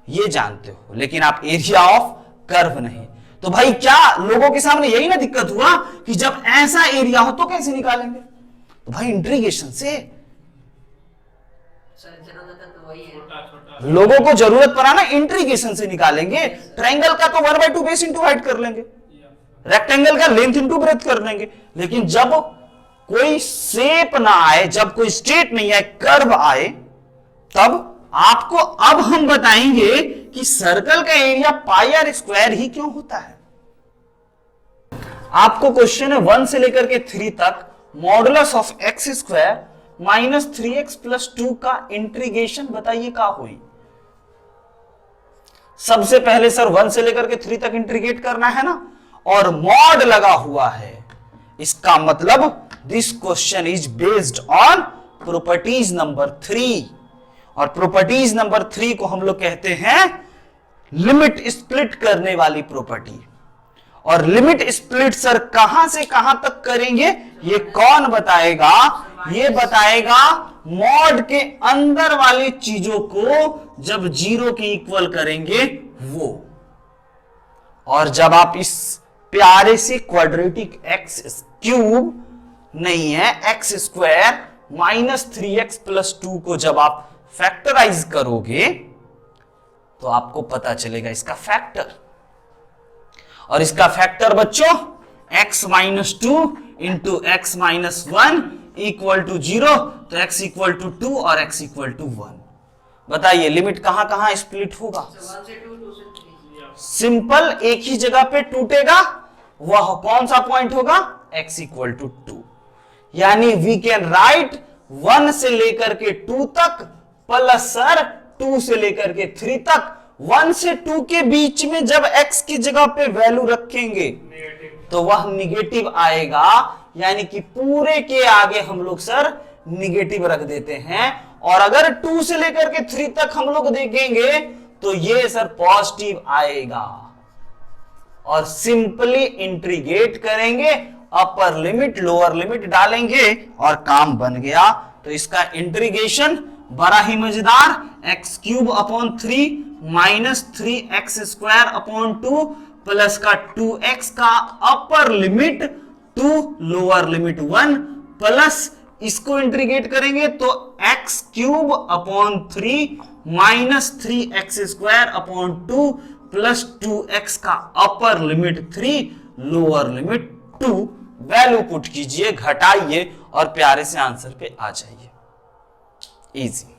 S1: ये जानते हो, लेकिन आप एरिया ऑफ कर्व नहीं। तो भाई क्या लोगों के सामने यही ना दिक्कत हुआ कि जब ऐसा एरिया हो तो कैसे निकालेंगे, तो भाई इंटीग्रेशन से। लोगों को जरूरत पड़ा ना, इंटीग्रेशन से निकालेंगे। ट्रायंगल का तो 1/2 बेस इंटू हाइट कर लेंगे, रेक्टेंगल का लेंथ इंटू ब्रेथ कर लेंगे। लेकिन जब कोई शेप ना आए, जब कोई स्ट्रेट नहीं आए, कर्व आए, तब आपको अब हम बताएंगे कि सर्कल का एरिया πr² ही क्यों होता है। आपको क्वेश्चन है 1 से लेकर के 3 तक modulus of x² minus 3x plus 2 का इंटीग्रेशन बताइए क्या हुई। सबसे पहले सर 1 से लेकर के 3 तक इंटीग्रेट करना है ना, और मॉड लगा हुआ है, इसका मतलब this question is based on properties number 3, और प्रॉपर्टीज नंबर 3 को हम लोग कहते हैं लिमिट स्प्लिट करने वाली प्रॉपर्टी। और लिमिट स्प्लिट सर कहां से कहां तक करेंगे ये कौन बताएगा? ये बताएगा मॉड के अंदर वाली चीजों को जब 0 के इक्वल करेंगे वो। और जब आप इस प्यारे से क्वाड्रेटिक एक्स क्यूब नहीं है x square minus 3x plus 2 को जब आप फैक्टराइज करोगे तो आपको पता चलेगा इसका फैक्टर। और इसका फैक्टर बच्चों x minus 2 into X minus 1 equal to 0, तो x इक्वल टू 2 और x इक्वल टू 1। बताइए लिमिट कहां कहां स्प्लिट होगा?
S2: 1 से 2, 2 से 3।
S1: सिंपल, एक ही जगह पे टूटेगा, वह कौन सा पॉइंट होगा? x equal to 2। यानी वी कैन राइट 1 से लेकर के 2 तक प्लस सर 2 से लेकर के 3 तक। 1 से 2 के बीच में जब x की जगह पे वैल्यू रखेंगे तो वह निगेटिव आएगा, यानी कि पूरे के आगे हम लोग सर निगेटिव रख देते हैं। और अगर 2 से लेकर के 3 तक हम लोग देखेंगे तो ये सर पॉजिटिव आएगा। और सिंपली इंटीग्रेट करेंगे, अपर लिमिट लोअर लिमिट डालेंगे और काम बन गया। तो इसका इंटीग्रेशन बड़ा ही मजेदार, x cube upon 3 minus 3x square upon 2 plus का 2x का upper limit 2 lower limit 1 plus इसको इंटीग्रेट करेंगे तो x cube upon 3 minus 3x square upon 2 plus 2x का upper limit 3 lower limit 2। Value put कीजिए, घटाइए और प्यारे से आंसर पे आ जाइए। इजी।